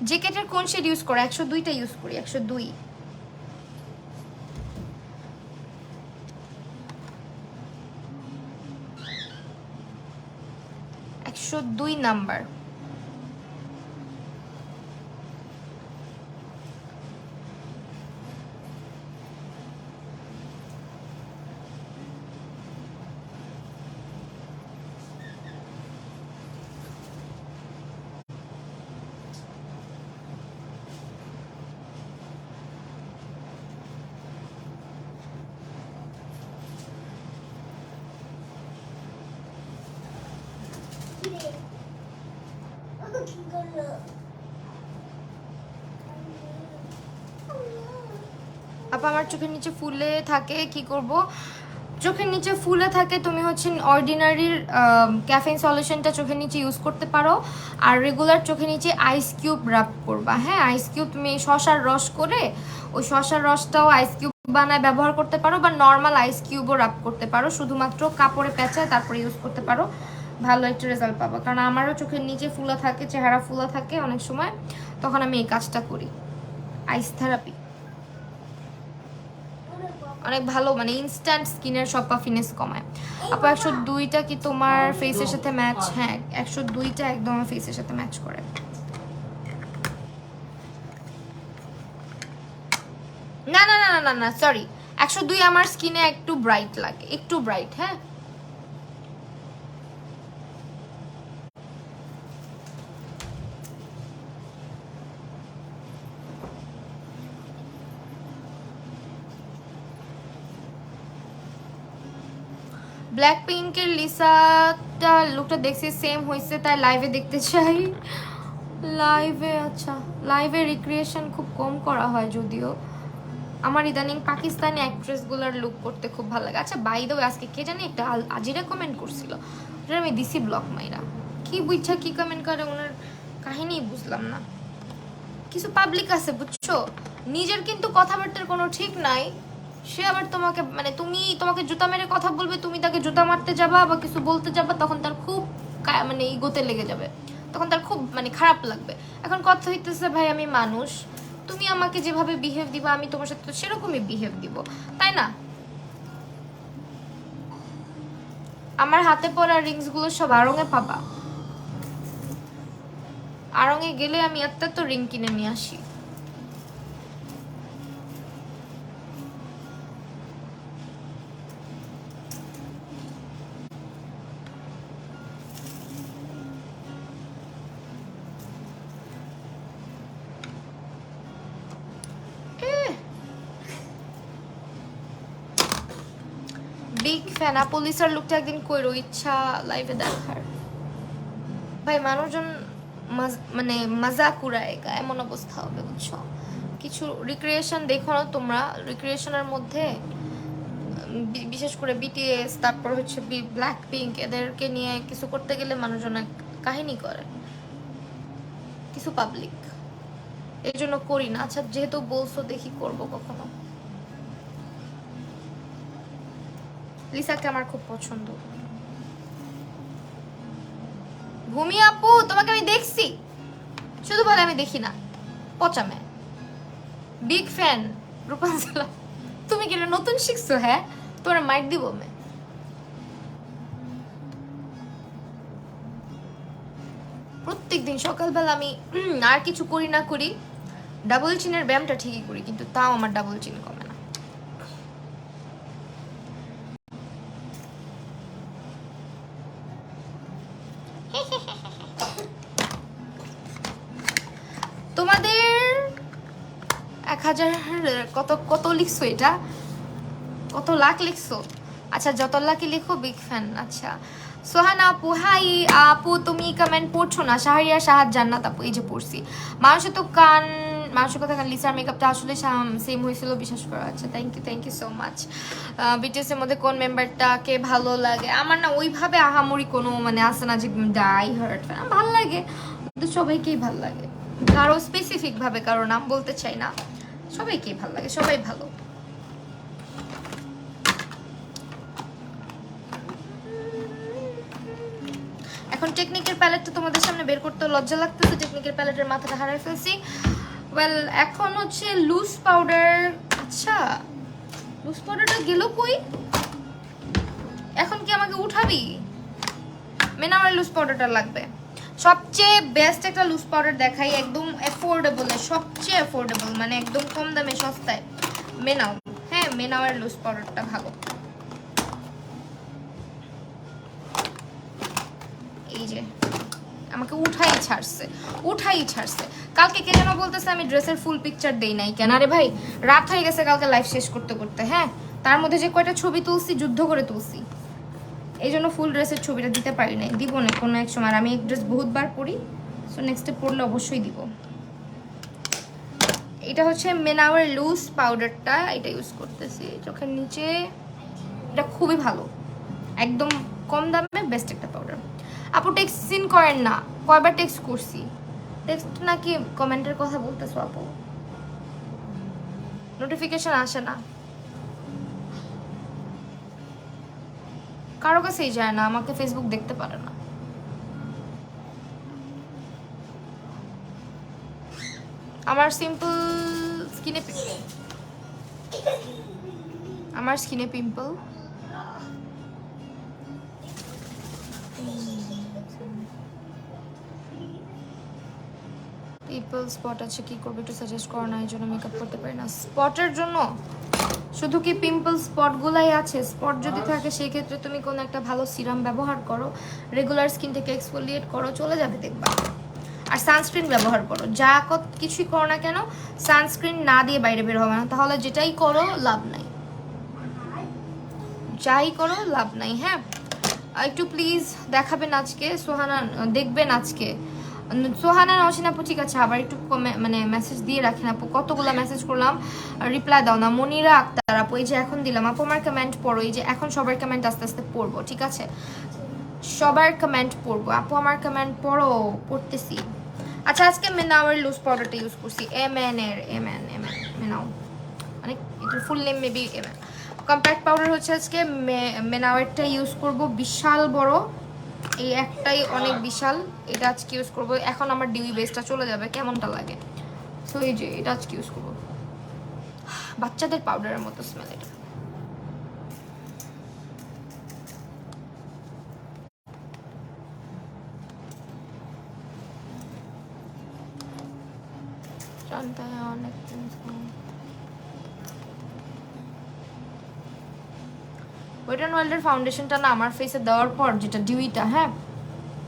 জ্যাকেটের কোন শেড ইউজ করো? 102টা ইউজ করি, 102। 102 নাম্বার। আপা আমার চোখের নিচে ফুলে থাকে, কি করব? চোখের নিচে ফুলে থাকে তুমি হচ্ছে অর্ডিনারির ক্যাফেইন সলিউশনটা চোখের নিচে ইউজ করতে পারো, আর রেগুলার চোখের নিচে আইস কিউব রাব করবা। হ্যাঁ আইস কিউব তুমি শসার রস করে, ওই শসার রসটাও আইস কিউব বানায় ব্যবহার করতে পারো, বা নর্মাল আইস কিউবও রাব করতে পারো, শুধুমাত্র কাপড়ে পেঁচায় তারপরে ইউজ করতে পারো, ভালো একটা রেজাল্ট পাবো। কারণ আমারও চোখের নিচে ফুলা থাকে, চেহারা ফুলা থাকে অনেক সময়, তখন আমি এই কাজটা করি, আইস থেরাপি। অনেক ভালো, মানে ইনস্ট্যান্ট স্কিনের সব পাফিনেস কমায়। আপু 102টা কি তোমার ফেসের সাথে ম্যাচ? হ্যাঁ 102টা একদম আমার ফেসের সাথে ম্যাচ করে। না না না না না সরি, 102 আমার স্কিনে একটু ব্রাইট লাগে, একটু ব্রাইট। হ্যাঁ ব্ল্যাক পিঙ্কের লিসাটা লুকটা দেখছি সেম হয়েছে, তাই লাইভে দেখতে চাই। লাইভে আচ্ছা, লাইভে রিক্রিয়েশন খুব কম করা হয় যদিও। আমার ইদানিং পাকিস্তানি অ্যাক্ট্রেসগুলোর লুক করতে খুব ভালো লাগে। আচ্ছা বাই দ্য ওয়ে আজকে কে জানি একটা আজিরা কমেন্ট করছিল, ওটা আমি দিছি ব্লক মাইরা, কি বুঝছা কি কমেন্ট করে ওনার কাহিনী বুঝলাম না। কিছু পাবলিক আছে বুঝছো, নিজের কিন্তু কথাবার্তার কোনো ঠিক নাই, সে আবার তোমাকে মানে তুমি তোমাকে জুতা মেরে কথা বলবে, তুমি তাকে জুতা মারতে যাবা বা কিছু বলতে যাবা, তখন তার খুব মানে ইগোতে লেগে যাবে, তখন তার খুব মানে খারাপ লাগবে। এখন কথা হইতেছে ভাই আমি মানুষ, তুমি আমাকে যেভাবে বিহেভ দিবা আমি তোমার সাথে তো সেরকমই বিহেভ দিব, তাই না? আমার হাতে পরা রিংস গুলো সব আড়ঙে পাবা, আড়ঙে গেলে আমি একটা তো রিং কিনে নিয়ে আসি। Big fan. আপু লিসার লুকটা একদিন কইরো, ইচ্ছা লাইভে দেখার। ভাই মানুষজন মানে মজাক উড়ায়, এমন অবস্থা হবে বুঝছো। কিছু রিক্রিয়েশন দেখো না তোমরা, রিক্রিয়েশনের মধ্যে বিশেষ করে বিটিএস, তারপর হচ্ছে ব্ল্যাক পিঙ্ক, এদেরকে নিয়ে কিছু করতে গেলে মানুষজন এক কাহিনী করে কিছু পাবলিক, এই জন্য করি না। আচ্ছা যেহেতু বলছো দেখি করব কখনো। লিসাকে আমার খুব পছন্দ। ভূমি আপু তোমাকে আমি দেখছি, শুধু বলে আমি দেখি না, পচা মেয়ে। বিগ ফ্যান রূপাঞ্জলা। তুমি কি নতুন শিখছো? হ্যাঁ তোমার মাইক দিব মে। প্রত্যেকদিন সকালবেলা আমি আর কিছু করি না করি, ডাবল চিনের ব্যায়ামটা ঠিকই করি, কিন্তু তাও আমার ডাবল চিন কমে না। তোমাদের 1000 কত কত লিখছো, এটা কত লাখ লিখছো? আচ্ছা যত লাখই লিখো বিগ ফ্যান। আচ্ছা সোহানা আপু হাই আপু, তুমি কমেন্ট পড়ছো না? শাহরিয়ার শাহাদ জান্নাত আপু, এই যে পড়ছি। মানুষের তো কান, মানুষের কথা কান। লিসার মেকআপটা আসলে সেম হয়েছিল বিশ্বাস করো। আচ্ছা thank you so much. BTS এর মধ্যে কোন মেম্বারটাকে ভালো লাগে? আমার না ওইভাবে আহামরি কোনো মানে আছে না যে ডাই হার্ট ফ্যান, ভালো লাগে কিন্তু সবাইকেই ভালো লাগে, কারো স্পেসিফিক ভাবে কারো নাম বলতে চাই না, সবাইকেই ভালো লাগে, সবাই ভালো। এখন টেকনিকের প্যালেটটা তোমাদের সামনে বের করতে লজ্জা লাগতেছে, টেকনিকের প্যালেটের মাথাটা হারাই ফেলছি। ওয়েল এখন হচ্ছে লুজ পাউডার। আচ্ছা লুজ পাউডারটা গেল কই? এখন কি আমাকে উঠাবি? মেনাওয়ার লুজ পাউডারটা লাগবে। সবচেয়ে বেস্ট একটা লুজ পাউডার দেখাই, একদম অ্যাফোর্ডেবল, সবচেয়ে অ্যাফোর্ডেবল, মানে একদম কম দামে সস্তায় মেনাও। হ্যাঁ মেনাওয়ার লুজ পাউডারটা ভালো। এই যে আমাকে উঠাই ছাড়ছে। কালকে কে যেন বলতেছে আমি ড্রেসের ফুল পিকচার দেই নাই কেন? আরে ভাই রাত হয়ে গেছে কালকে লাইভ শেষ করতে করতে। হ্যাঁ তার মধ্যে যে কয়টা ছবি তুলছি যুদ্ধ করে তুলছি, এই জন্য ফুল ড্রেসের ছবিটা দিতে পারি নাই। দিব না কোনো এক সময়, আমি এক ড্রেস বহুতবার পরি, সো নেক্সটে পরলে অবশ্যই দিব। এটা হচ্ছে মেনাওয়ার লুজ পাউডারটা, এটা ইউজ করতেছি চোখের নিচে। এটা খুবই ভালো, একদম কম দামে বেস্ট একটা পাউডার। আপু টেক্সট সিন করেন না? কয়বার টেক্সট করছি? টেক্সট নাকি কমেন্টের কথা বলতেছো আপু? নোটিফিকেশন আসে না, কারো কাছেই যায় না, আমাকে ফেসবুক দেখতে পারে না। আমার স্কিনে পিম্পল। পিম্পল স্পট আছে, কি করবে একটু সাজেস্ট করো না, এই জন্য মেকআপ করতে পারি না। স্পটের জন্য শুধু কি পিম্পল স্পটগুলাই আছে? স্পট যদি থাকে সেই ক্ষেত্রে তুমি কোনো একটা ভালো সিরাম ব্যবহার করো, রেগুলার স্কিনটাকে এক্সফোলিয়েট করো, চলে যাবে দেখবা। আর সানস্ক্রিন ব্যবহার করো, যা কিছুই করো না কেন সানস্ক্রিন না দিয়ে বাইরে বের হবে না, তাহলে যেটাই করো লাভ নাই, যাই করো লাভ নাই। হ্যাঁ একটু প্লিজ দেখাবেন আজকে, সোহানা দেখবেন আজকে। সোহানা নওশিন আপু ঠিক আছে, আবার একটু মানে মেসেজ দিয়ে রাখেন আপু, কতগুলো মেসেজ করলাম রিপ্লাই দাও না। মনিরা আক্তার আপু এই যে এখন দিলাম, আপু আমার কমেন্ট পড়ো, এই যে এখন সবার কমেন্ট আস্তে আস্তে পড়বো, ঠিক আছে সবার কমেন্ট পড়বো। আপু আমার কমেন্ট পড়ো, পড়তেছি। আচ্ছা আজকে মেনাওয়ার লুজ পাউডারটা ইউজ করছি, মেনাও, মানে এটার full name maybe MN. Compact powder হচ্ছে আজকে মেনাওয়ারটা ইউজ করব, বিশাল বড়, এই একটাই অনেক বিশাল, এটা আজকে ইউজ করব। এখন আমার ডিউই বেসটা চলে যাবে, কেমনটা লাগে, সো এই যে এটা আজকে ইউজ করব। বাচ্চাদের পাউডারের মতো স্মেল এটা। অনেক ওয়েট অ্যান্ড ওয়াইল্ডের ফাউন্ডেশনটা না আমার ফেসে দেওয়ার পর, যেটা ডিউইটা, হ্যাঁ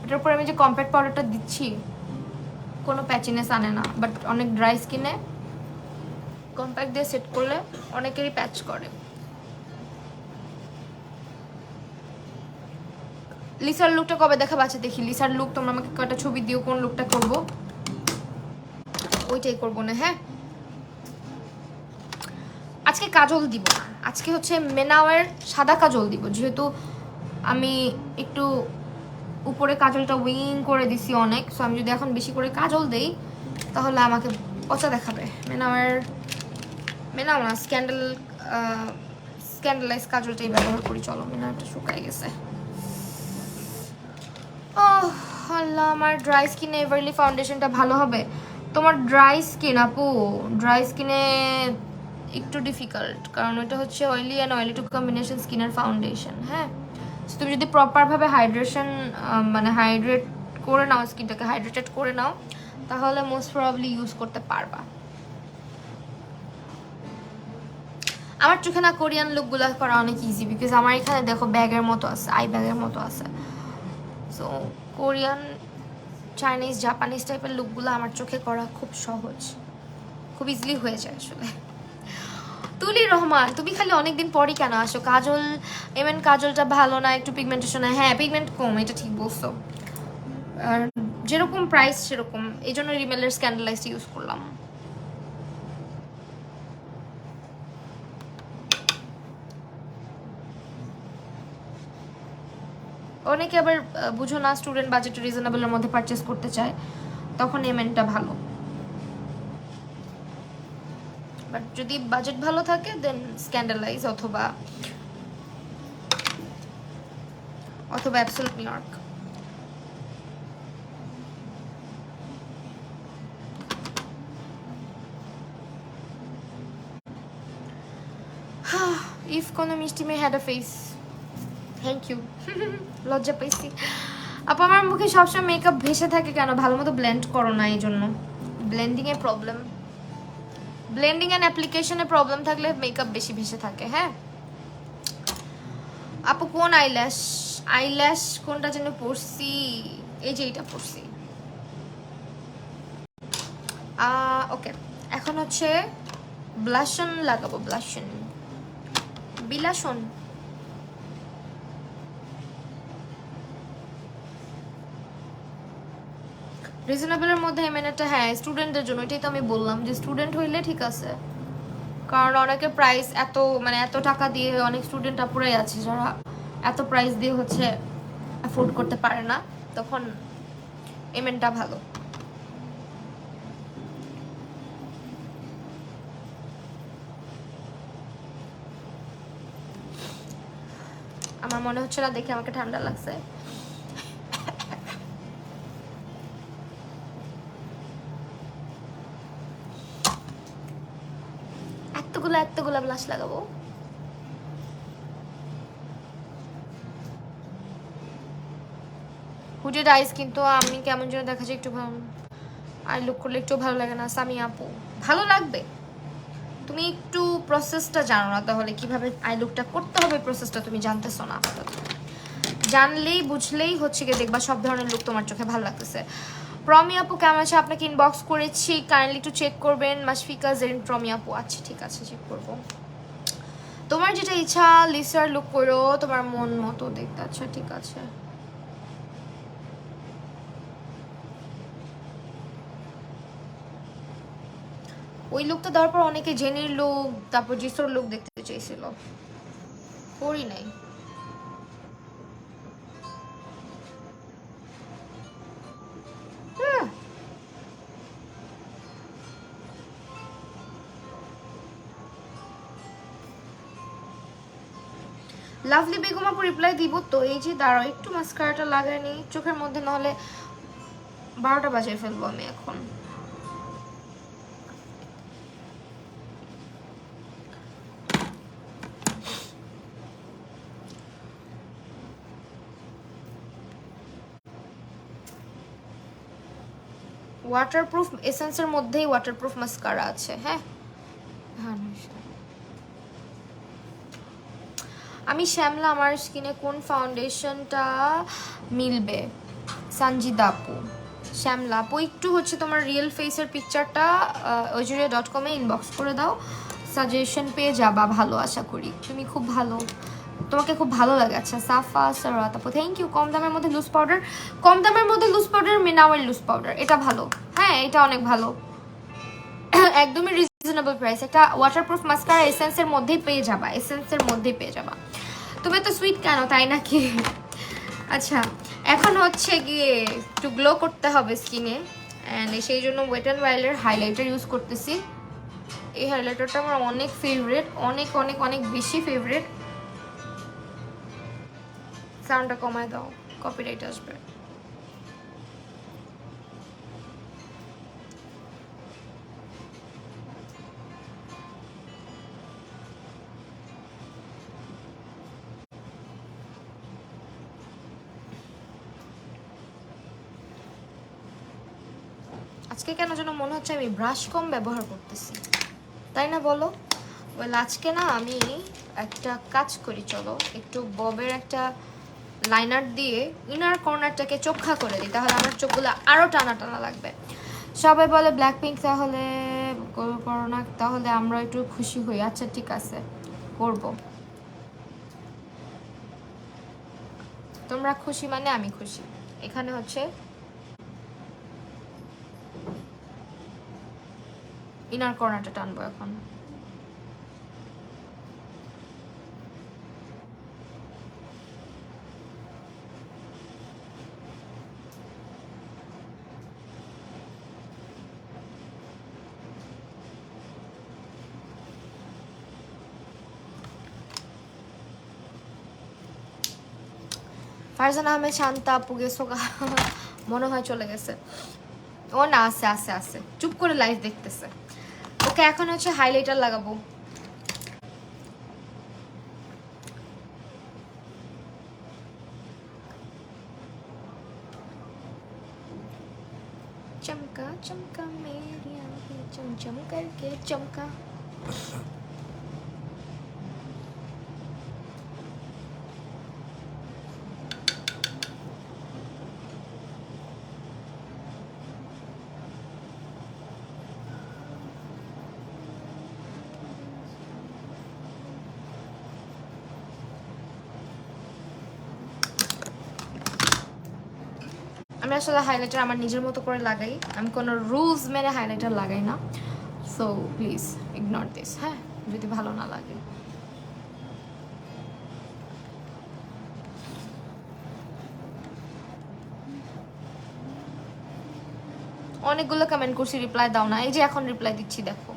এটার উপর আমি যে কম্প্যাক্ট পাউডারটা দিচ্ছি কোনো প্যাচিনেস আনে না, বাট অনেক ড্রাই স্কিনে কম্প্যাক্ট দিয়ে সেট করলে অনেকেরই প্যাচ করে। লিসার লুকটা কবে দেখা বাচ্চা দেখি লিসার লুক তোমরা আমাকে কটা ছবি দিও কোন লুকটা করব ওইটাই করব না হ্যাঁ আজকে কাজল দিব না আজকে হচ্ছে মেনাওয়ের সাদা কাজল দিব যেহেতু আমি একটু উপরে কাজলটা উইং করে দিছি অনেক সো আমি যদি এখন বেশি করে কাজল দেই তাহলে আমাকে পচা দেখাবে মেনাও না স্ক্যান্ডালাইজ কাজলটাই ব্যবহার করি চলো মেনাওটা শুকাই গেছে আল্লাহ আমার ড্রাই স্কিনে এভারলি ফাউন্ডেশনটা ভালো হবে তোমার ড্রাই স্কিন আপু ড্রাই স্কিনে একটু ডিফিকাল্ট কারণ ওটা হচ্ছে oily and oily two combination স্কিনের ফাউন্ডেশন হ্যাঁ তুমি যদি প্রপারভাবে হাইড্রেশন মানে হাইড্রেট করে নাও স্কিনটাকে হাইড্রেটেড করে নাও তাহলে মোস্ট প্রবাবলি ইউজ করতে পারবা আমার চোখে না কোরিয়ান লুকগুলো করা অনেক ইজি বিকজ আমার এখানে দেখো ব্যাগের মতো আছে আই ব্যাগের মতো আছে সো কোরিয়ান চাইনিজ জাপানিজ টাইপের লুকগুলো আমার চোখে করা খুব সহজ খুব ইজিলি হয়ে যায় আসলে তুলি রহমান তুমি খালি অনেকদিন পরই কেন আসো কাজল কাজলটা ভালো না একটু পিগমেন্টেশন হ্যাঁ পিগমেন্ট কম এটা ঠিক বলছো আর যেরকম প্রাইস সেরকম এই জন্য রিমেলের স্ক্যান্ডালাইজটা ইউজ করলাম অনেকে আবার বুঝো না স্টুডেন্ট বাজেট রিজনেবলের মধ্যে পারচেস করতে চায় তখন এমএনটা ভালো বাট যদি বাজেট ভালো থাকে দেন স্ক্যান্ডালাইজ অথবা অ্যাবসলিউট নিউইয়র্ক ইফ কোনো মিষ্টি মেয়ে had a face thank you লজ্জা পাইছি আপু আমার মুখে সবসময় মেকআপ ভেসে থাকে কেন ভালো মতো ব্লেন্ড করো না এই জন্য ব্লেন্ডিংয়ে প্রবলেম ব্লেন্ডিং এন্ড অ্যাপ্লিকেশনে প্রবলেম থাকলে মেকআপ বেশি ভেসে থাকে হ্যাঁ আপু কোন আইল্যাশ কোনটা যেন পড়ছি এই যে এটা পড়ছি ওকে এখন হচ্ছে ব্লাশন লাগাবো বিলাসন রিজনেবলের মধ্যে এমএনটা হ্যাঁ স্টুডেন্টদের জন্য এটাই তো আমি বললাম যে স্টুডেন্ট হইলে ঠিক আছে কারণ অনেকের প্রাইস এত টাকা দিয়ে অনেক স্টুডেন্ট আপুরাই আছে যারা এত প্রাইস দিয়ে হচ্ছে অ্যাফোর্ড করতে পারে না তখন এমএনটা ভালো আমার মনে হচ্ছে না দেখে আমাকে ঠান্ডা লাগছে এতগুলা ব্লাশ লাগাবো হুডেড আইস কিন্তু আমি কেমন যেন দেখা যায় একটু ভালো আই লুক করলে একটু ভালো লাগে না সামি আপু ভালো লাগবে তুমি একটু প্রসেসটা জানো না তাহলে কিভাবে আই লুকটা করতে হবে প্রসেসটা তুমি জানতেছো না জানলেই বুঝলেই হচ্ছে গিয়ে দেখবা সব ধরনের লুক তোমার চোখে ভালো লাগতেছে প্রমি আপু কেমন আছে আপনাকে ইনবক্স করেছি কাইন্ডলি একটু চেক করবেন মাশফিকা জেরিন প্রমি আপু আচ্ছা ঠিক আছে চেক করবো তোমার যেটা ইচ্ছা লিসার লুক করো তোমার মন মতো দেখতে আচ্ছা ঠিক আছে ওই লুকটা দেওয়ার পর অনেকে জেনির লুক তারপর জিসোর লুক দেখতে চাইছিল করি নাই লাভলি বেগম আপু রিপ্লাই দিব তো এই যে দাঁড়াও একটু মাস্কারাটা লাগাই নি চোখের মধ্যে নাহলে 12টা বাজিয়ে ফেলবো আমি এখন ওয়াটারপ্রুফ এসেন্সের মধ্যেই ওয়াটারপ্রুফ মাস্কারা আছে হ্যাঁ আমি শ্যামলা আমার স্কিনে কোন ফাউন্ডেশনটা মিলবে সঞ্জিদা আপু শ্যামলা আপু একটু হচ্ছে তোমার রিয়েল ফেসের পিকচারটা ojuria.com-এ ইনবক্স করে দাও সাজেশন পেয়ে যাবা ভালো আশা করি তুমি খুব ভালো তোমাকে খুব ভালো লাগে। আচ্ছা সাফা সারাত আপু থ্যাংক ইউ। কম দামের মধ্যে লুজ পাউডার, কম দামের মধ্যে লুজ পাউডার, মিনাওয়েল লুজ পাউডার, এটা ভালো। হ্যাঁ এটা অনেক ভালো, একদমই রিজনেবল প্রাইস। একটা ওয়াটারপ্রুফ মাস্কারা এসেন্সের মধ্যেই পেয়ে যাবা, এসেন্সের মধ্যেই পেয়ে যাবা। তুমি তো সুইট কেন তাই নাকি? আচ্ছা এখন হচ্ছে গিয়ে একটু গ্লো করতে হবে স্কিনে, অ্যান্ড সেই জন্য ওয়েট অ্যান্ড ওয়াইল্ডের হাইলাইটার ইউজ করতেছি। এই হাইলাইটারটা আমার অনেক ফেভারিট, অনেক অনেক অনেক বেশি ফেভারিট। সাউন্ডটা কমায় দাও, কপিরাইট আসবে। আজকে কেন যেন মনে হচ্ছে আমি ব্রাশ কম ব্যবহার করতেছি, তাই না বলো? ওয়েল আজকে না আমি একটা কাজ করি, চলো একটু ববের একটা লাইনার দিয়ে ইনার কর্নারটাকে চোখা করে দিই, তাহলে আমার চোখগুলো আরও টানা টানা লাগবে। সবাই বলে ব্ল্যাক পিঙ্ক তাহলে করো না, তাহলে আমরা একটু খুশি হই। আচ্ছা ঠিক আছে করব, তোমরা খুশি মানে আমি খুশি। এখানে হচ্ছে ইনার কর্নারটা টানবো এখন। ফারজানা আহমেদ শান্তা আপু গেছো গা? মনে হয় চলে গেছে। ও না আছে আছে আছে, চুপ করে লাইভ দেখতেছে। ওকে এখন হচ্ছে হাইলাইটার লাগাবো। चमका चमका मेरी आंखें चमचम करके चमका। আমি আসলে হাইলাইটার আমার নিজের মতো করে লাগাই, আমি কোনো রুলস মেনে হাইলাইটার লাগাই না, সো প্লিজ ইগনোর দিস, হ্যাঁ যদি ভালো না লাগে। অনেকগুলো কমেন্ট করছি, রিপ্লাই দাও না। এই যে এখন রিপ্লাই দিচ্ছি দেখো।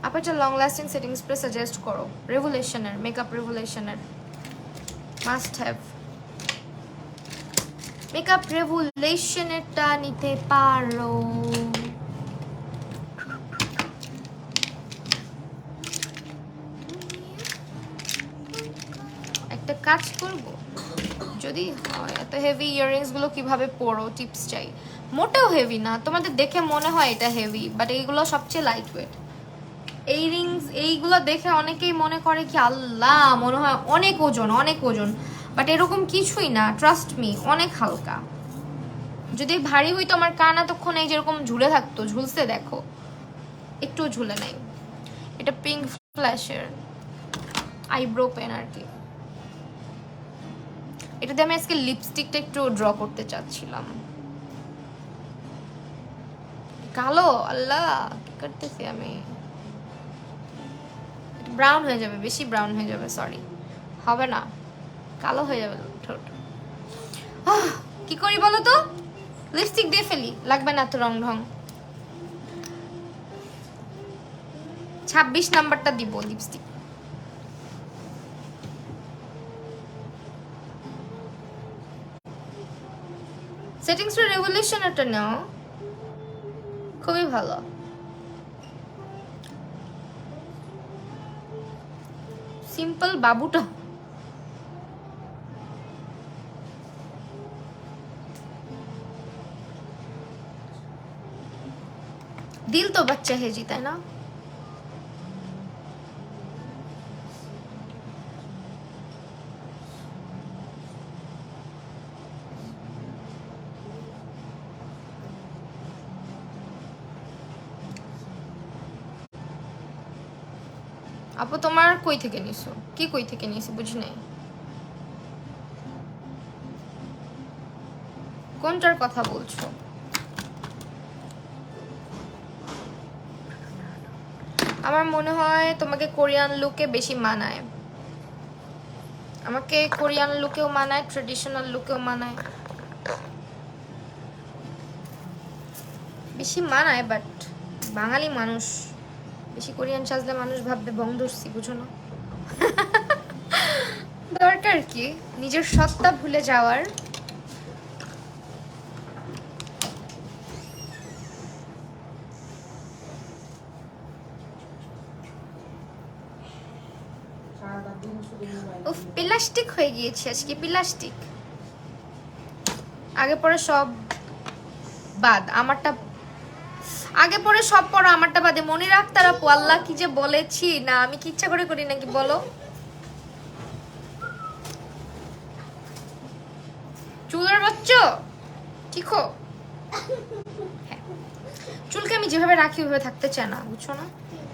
आप একটা long lasting setting spray suggest করো। রেভলিউশনের, মেকআপ রেভলিউশনের মাস্ট হ্যাভ। মেকআপ রেভলিউশনেরটা নিতে পারো। একটা কাজ করব, যদি হয় এত হেভি ইয়াররিংস গুলো কিভাবে পরো টিপস চাই। মোটেও হেভি না, তোমাদের দেখে মনে হয় এটা হেভি, বাট এইগুলো সবচেয়ে লাইট ওয়েট। এই রিংস এইগুলো দেখে অনেকেই মনে করে কি আল্লাহ মনে হয় অনেক ওজন অনেক ওজন, বাট এরকম কিছুই না, ট্রাস্ট মি অনেক হালকা। যদি ভারী হইতো আমার কান এতক্ষণ এই যেরকম ঝুলে থাকতো, ঝুলছে দেখো একটু ঝুলে নাই। এটা পিঙ্ক ফ্ল্যাশের আইব্রো পেন আর কি। এটাতে আমি আজকে লিপস্টিকটা একটু ড্র করতে চাচ্ছিলাম। কালো আল্লাহ কি করতেছি আমি, ব্রাউন হয়ে যাবে, বেশি ব্রাউন হয়ে যাবে, সরি হবে না, কালো হয়ে যাবে ঠোঁট। কি করি বলো তো, লিপস্টিক দিয়ে ফেলি, লাগবে না তো রং ঢং। 26 নাম্বারটা দিব লিপস্টিক। সেটিংস ফর রেভলিউশনেরটা নাও, খুবই ভালো। সিম্পল বাবুটা দিল তো বাচ্চা হেজি, তাই না? আপু তোমার কই থেকে নিছো? কি কই থেকে নিয়েছি বুঝি নাই। কোনটার কথা বলছো? আমার মনে হয় তোমাকে কোরিয়ান লুকে বেশি মানায়। আমাকে কোরিয়ান লুকেও মানায়, ট্রেডিশনাল লুকেও মানায়, বেশি মানায়। বাট বাঙালি মানুষ, বেশি কোরিয়ান সাজলে মানুষ ভাববে বং ধরছি, বুঝো না? দরকার কি নিজের সত্তা ভুলে যাওয়ার? উফ, প্লাস্টিক হয়ে গিয়েছে আজকে, প্লাস্টিক। আগে পরে সব বাদ, আমারটা আগে পরে সব পড়ো, আমারটা বাদে। মনে রাখ তারা আল্লাহ কি যে বলেছি না, আমি কি ইচ্ছা করে করি নাকি বলো? চুলের বাচ্চা ঠিক হো। হ্যাঁ, চুলকে আমি যেভাবে রাখি ওইভাবে থাকতে চাই না, বুঝছো না?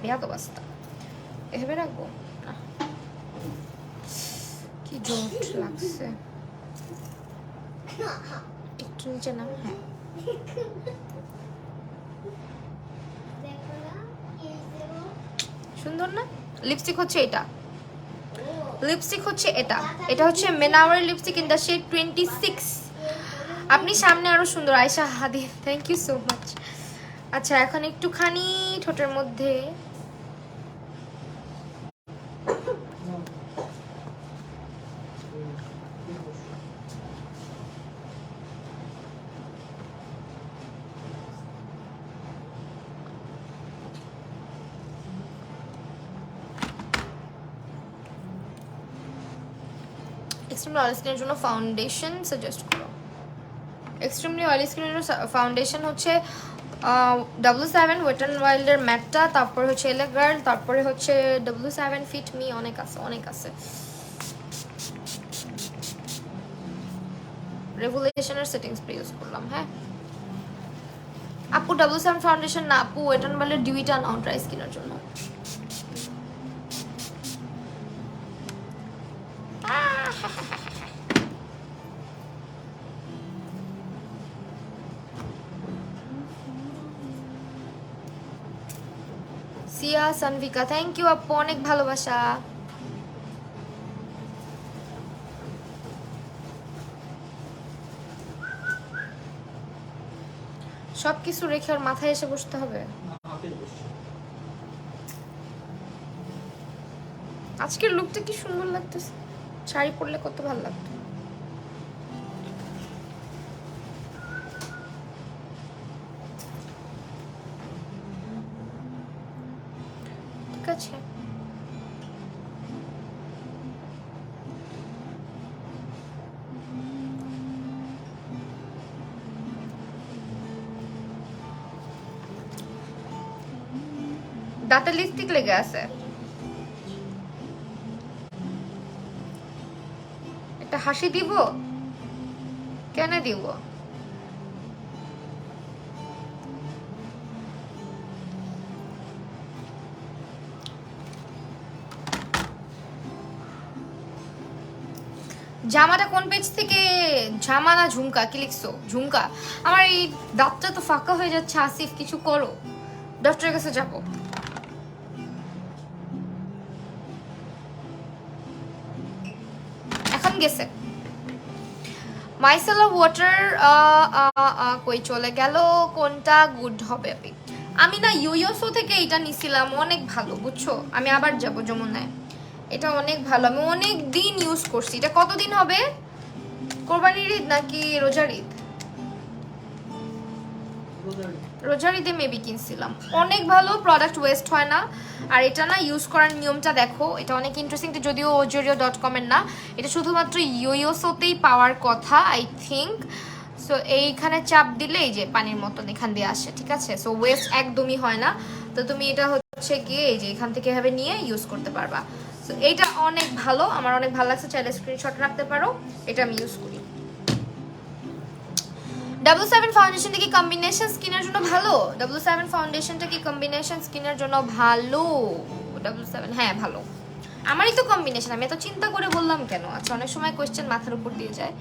বেয়াদ অবস্থা, এভাবে রাখবো না। কি জোট লাগছে, একটু নিচে নাম। হ্যাঁ, সুন্দর না? লিপস্টিক হচ্ছে এটা, লিপস্টিক হচ্ছে এটা। এটা হচ্ছে মেনাওয়ার লিপস্টিক ইন দ্য শেড 26। আপনি সামনে আরো সুন্দর আয়শা হাদি, থ্যাংক ইউ সো মাচ। আচ্ছা, এখন একটুখানি ঠোঁটের মধ্যে এক্সট্রিমলি অয়েলি স্কিনের জন্য ফাউন্ডেশন সাজেস্ট করো। এক্সট্রিমলি অয়েলি স্কিনের জন্য ফাউন্ডেশন হচ্ছে W7 ওয়েট অ্যান্ড ওয়াইল্ডের ম্যাটটা, তারপরে হচ্ছে এলে গার্ল, তারপরে হচ্ছে W7 ফিট মি। অনেক আছে, অনেক আছে। রেভুলেশনের সেটিং স্প্রে ইউজ করলাম। হ্যাঁ আপু, W7 ফাউন্ডেশন না আপু, ওয়েট অ্যান্ড ওয়াইল্ডের ডিউইটা নাও ড্রাই স্কিনের জন্য। সিয়া সানভিকা, থ্যাংক ইউ আপু, অনেক ভালোবাসা। সবকিছু রেখে ওর মাথায় এসে বসতে হবে। আজকের লুকটা কি সুন্দর লাগতেছে, শাড়ি পরলে কত ভালো লাগতো। ঠিক আছে, দাঁতে লিপস্টিক লেগে আছে, একটা হাসি দিব, কেন দিব? জামাটা কোন পেজ থেকে? জামা না ঝুমকা? কি লিখছো? ঝুমকা। আমার এই দাঁতটা তো ফাঁকা হয়ে যাচ্ছে, আসিফ কিছু করো, ডক্টরের কাছে যাবো। এখন গেছে। মাইসেলার ওয়াটার কই চলে গেল? কোনটা গুড হবে? আমি না ইউইওসো থেকে এটা নিছিলাম, অনেক ভালো বুঝছো। আমি আবার যাব যমুনায়, এটা অনেক ভালো, আমি অনেক দিন ইউজ করছি। এটা কতদিন হবে? কোরবানির ঈদ নাকি রোজার ঈদ? রোজার ঈদে মেবি কিনছিলাম। অনেক ভালো প্রোডাক্ট, ওয়েস্ট হয় না। আর এটা না ইউজ করার নিয়মটা দেখো, এটা অনেক ইন্টারেস্টিং। যদিও ojorio.com এর না, এটা শুধুমাত্র ইউইওসোতেই পাওয়ার কথা আই থিঙ্ক। সো এইখানে চাপ দিলে এই যে পানির মতন এখান দিয়ে আসে, ঠিক আছে? সো ওয়েস্ট একদমই হয় না। তো তুমি এটা হচ্ছে গিয়ে এই যে এখান থেকে এভাবে নিয়ে ইউজ করতে পারবা। সো এইটা অনেক ভালো, আমার অনেক ভালো লাগছে, চাইলে স্ক্রিনশট রাখতে পারো। এটা আমি ইউজ করি। W7 ফাউন্ডেশনটা কি কম্বিনেশন স্কিনের জন্য ভালো? W7 ফাউন্ডেশনটা কি কম্বিনেশন স্কিনের জন্য ভালো? W7 হ্যাঁ ভালো, আমারই তো কম্বিনেশন, আমি এত চিন্তা করে বললাম কেন। আচ্ছা অনেক সময় কোয়েশ্চেন মাথার উপর দিয়ে যায়,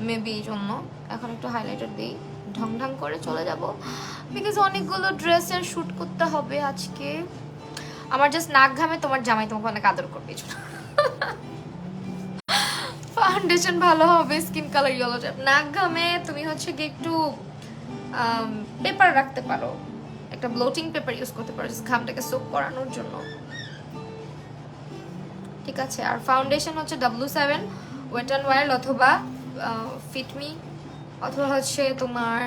মেবি এই জন্য। এখন একটু হাইলাইটার দিই, ঢং ঢং করে চলে যাব, বিকজ অনেকগুলো ড্রেসের শ্যুট করতে হবে আজকে। আমার জাস্ট নাক ঘামে, তোমার জামাই তোমাকে অনেক আদর করবে এই জন্য। ফাউন্ডেশন ভালো হবে, স্কিন কালার ইয়েলো টাইপ। নাক ঘামে তুমি হচ্ছে কি একটু পেপার রাখতে পারো, একটা ব্লোটিং পেপার ইউজ করতে পারো ঘামটাকে সোক করানোর জন্য, ঠিক আছে। আর ফাউন্ডেশন হচ্ছে W7 ওয়েট অ্যান্ড ওয়াইল্ড অথবা ফিটমি, অথবা হচ্ছে তোমার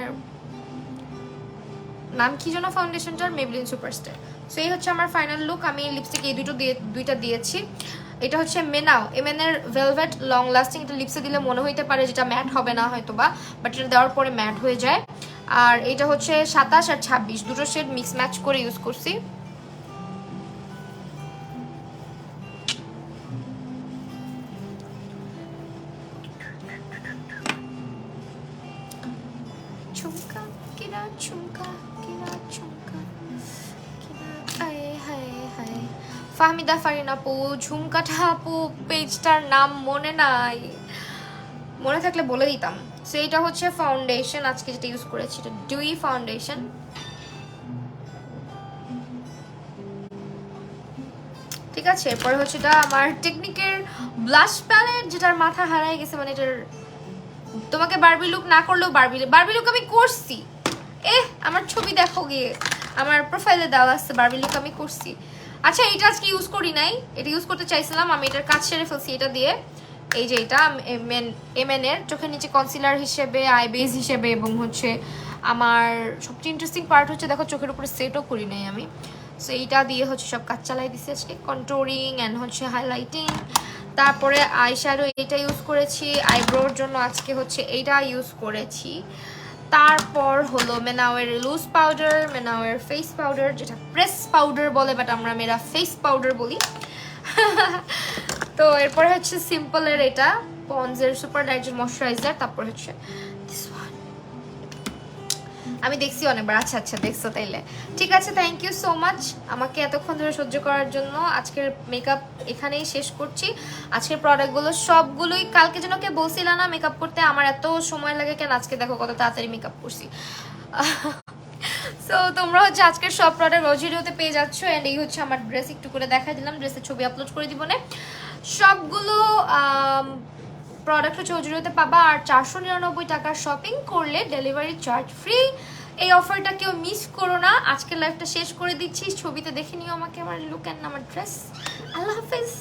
নাম কি যেন ফাউন্ডেশনটার, মেবলিন সুপারস্টার। সো এই হচ্ছে আমার ফাইনাল লুক। আমি লিপস্টিক এই দুইটা দিয়েছি। এটা হচ্ছে মেনাও এমএনের ভেলভেট লং লাস্টিং। এটা লিপসে দিলে মনে হইতে পারে যেটা ম্যাট হবে না হয়তো বা, বাট এটা দেওয়ার পরে ম্যাট হয়ে যায়। আর এটা হচ্ছে 27 আর 26 দুটো শেড মিক্স ম্যাচ করে ইউজ করছি। ঝুমকা কিনা ঝুমকা কিনা ঝুমকা কিনা, হায় হায় হায়। ফাহমিদা ফারিন আপু, ঝুমকাটা আপু পেজটার নাম মনে নাই, মনে থাকলে বলে দিতাম। সো এটা হচ্ছে ফাউন্ডেশন আজকে যেটা ইউজ করেছি, এটা ডিউই ফাউন্ডেশন। ঠিক আছে, এরপরে হচ্ছে এটা আমার টেকনিকের ব্লাশ প্যালেট, যেটার মাথা হারাই গেছে। মানে এটার তোমাকে বারবি লুক না করলেও বারবি লুক আমি করছি। আমার ছবি দেখো গিয়ে, আমার প্রোফাইলে দেওয়া আছে বারবি লুক আমি করছি। আচ্ছা এটা আজকে ইউজ করি নাই, এটা ইউজ করতে চাইছিলাম, আমি এটার কাজ সেরে ফেলছি এটা দিয়ে। এই যে এটা এমএন এর চোখের নিচে কনসিলার হিসেবে, আই বেস হিসেবে, এবং হচ্ছে আমার সবচেয়ে ইন্টারেস্টিং পার্ট হচ্ছে দেখো চোখের উপরে সেটও করি নাই আমি। সো এইটা দিয়ে হচ্ছে সব কাজ চালাই দিচ্ছি আজকে, কন্ট্রোলিং অ্যান্ড হচ্ছে হাইলাইটিং। তারপরে আই শ্যাডো এইটা ইউজ করেছি, আইব্রোর জন্য আজকে হচ্ছে এইটা ইউজ করেছি। তারপর হলো মেনাওয়ের লুজ পাউডার, মেনাওয়ের ফেস পাউডার, যেটা প্রেস পাউডার বলে বাট আমরা মেয়েরা ফেস পাউডার বলি। তো এরপরে হচ্ছে সিম্পলের এটা পন্ডসের সুপার লাইট ময়শ্চারাইজার। তারপর হচ্ছে আমি দেখছি অনেকবার। আচ্ছা আচ্ছা দেখছো তাইলে, ঠিক আছে। থ্যাংক ইউ সো মাচ আমাকে এতক্ষণ ধরে সহ্য করার জন্য। আজকের মেকআপ এখানেই শেষ করছি। আজকের প্রোডাক্টগুলো সবগুলোই, কালকে যেন কে বলছিল না মেকআপ করতে আমার এত সময় লাগে কেন, আজকে দেখো কত তাড়াতাড়ি মেকআপ করছি। সো তোমরা হচ্ছে আজকের সব প্রোডাক্ট রোজিরিওতে পেয়ে যাচ্ছ। অ্যান্ড এই হচ্ছে আমার ড্রেস, একটু করে দেখাই দিলাম, ড্রেসের ছবি আপলোড করে দিব না। সবগুলো প্রোডাক্ট হচ্ছে রোজিরিওতে পাবা। আর 499 টাকার শপিং করলে ডেলিভারি চার্জ ফ্রি। এই অফারটা কেউ মিস করো না। আজকের লাইভটা শেষ করে দিচ্ছি, ছবিতে দেখে নিও আমাকে, আমার লুক অ্যান্ড আমার ড্রেস। আল্লাহ হাফেজ।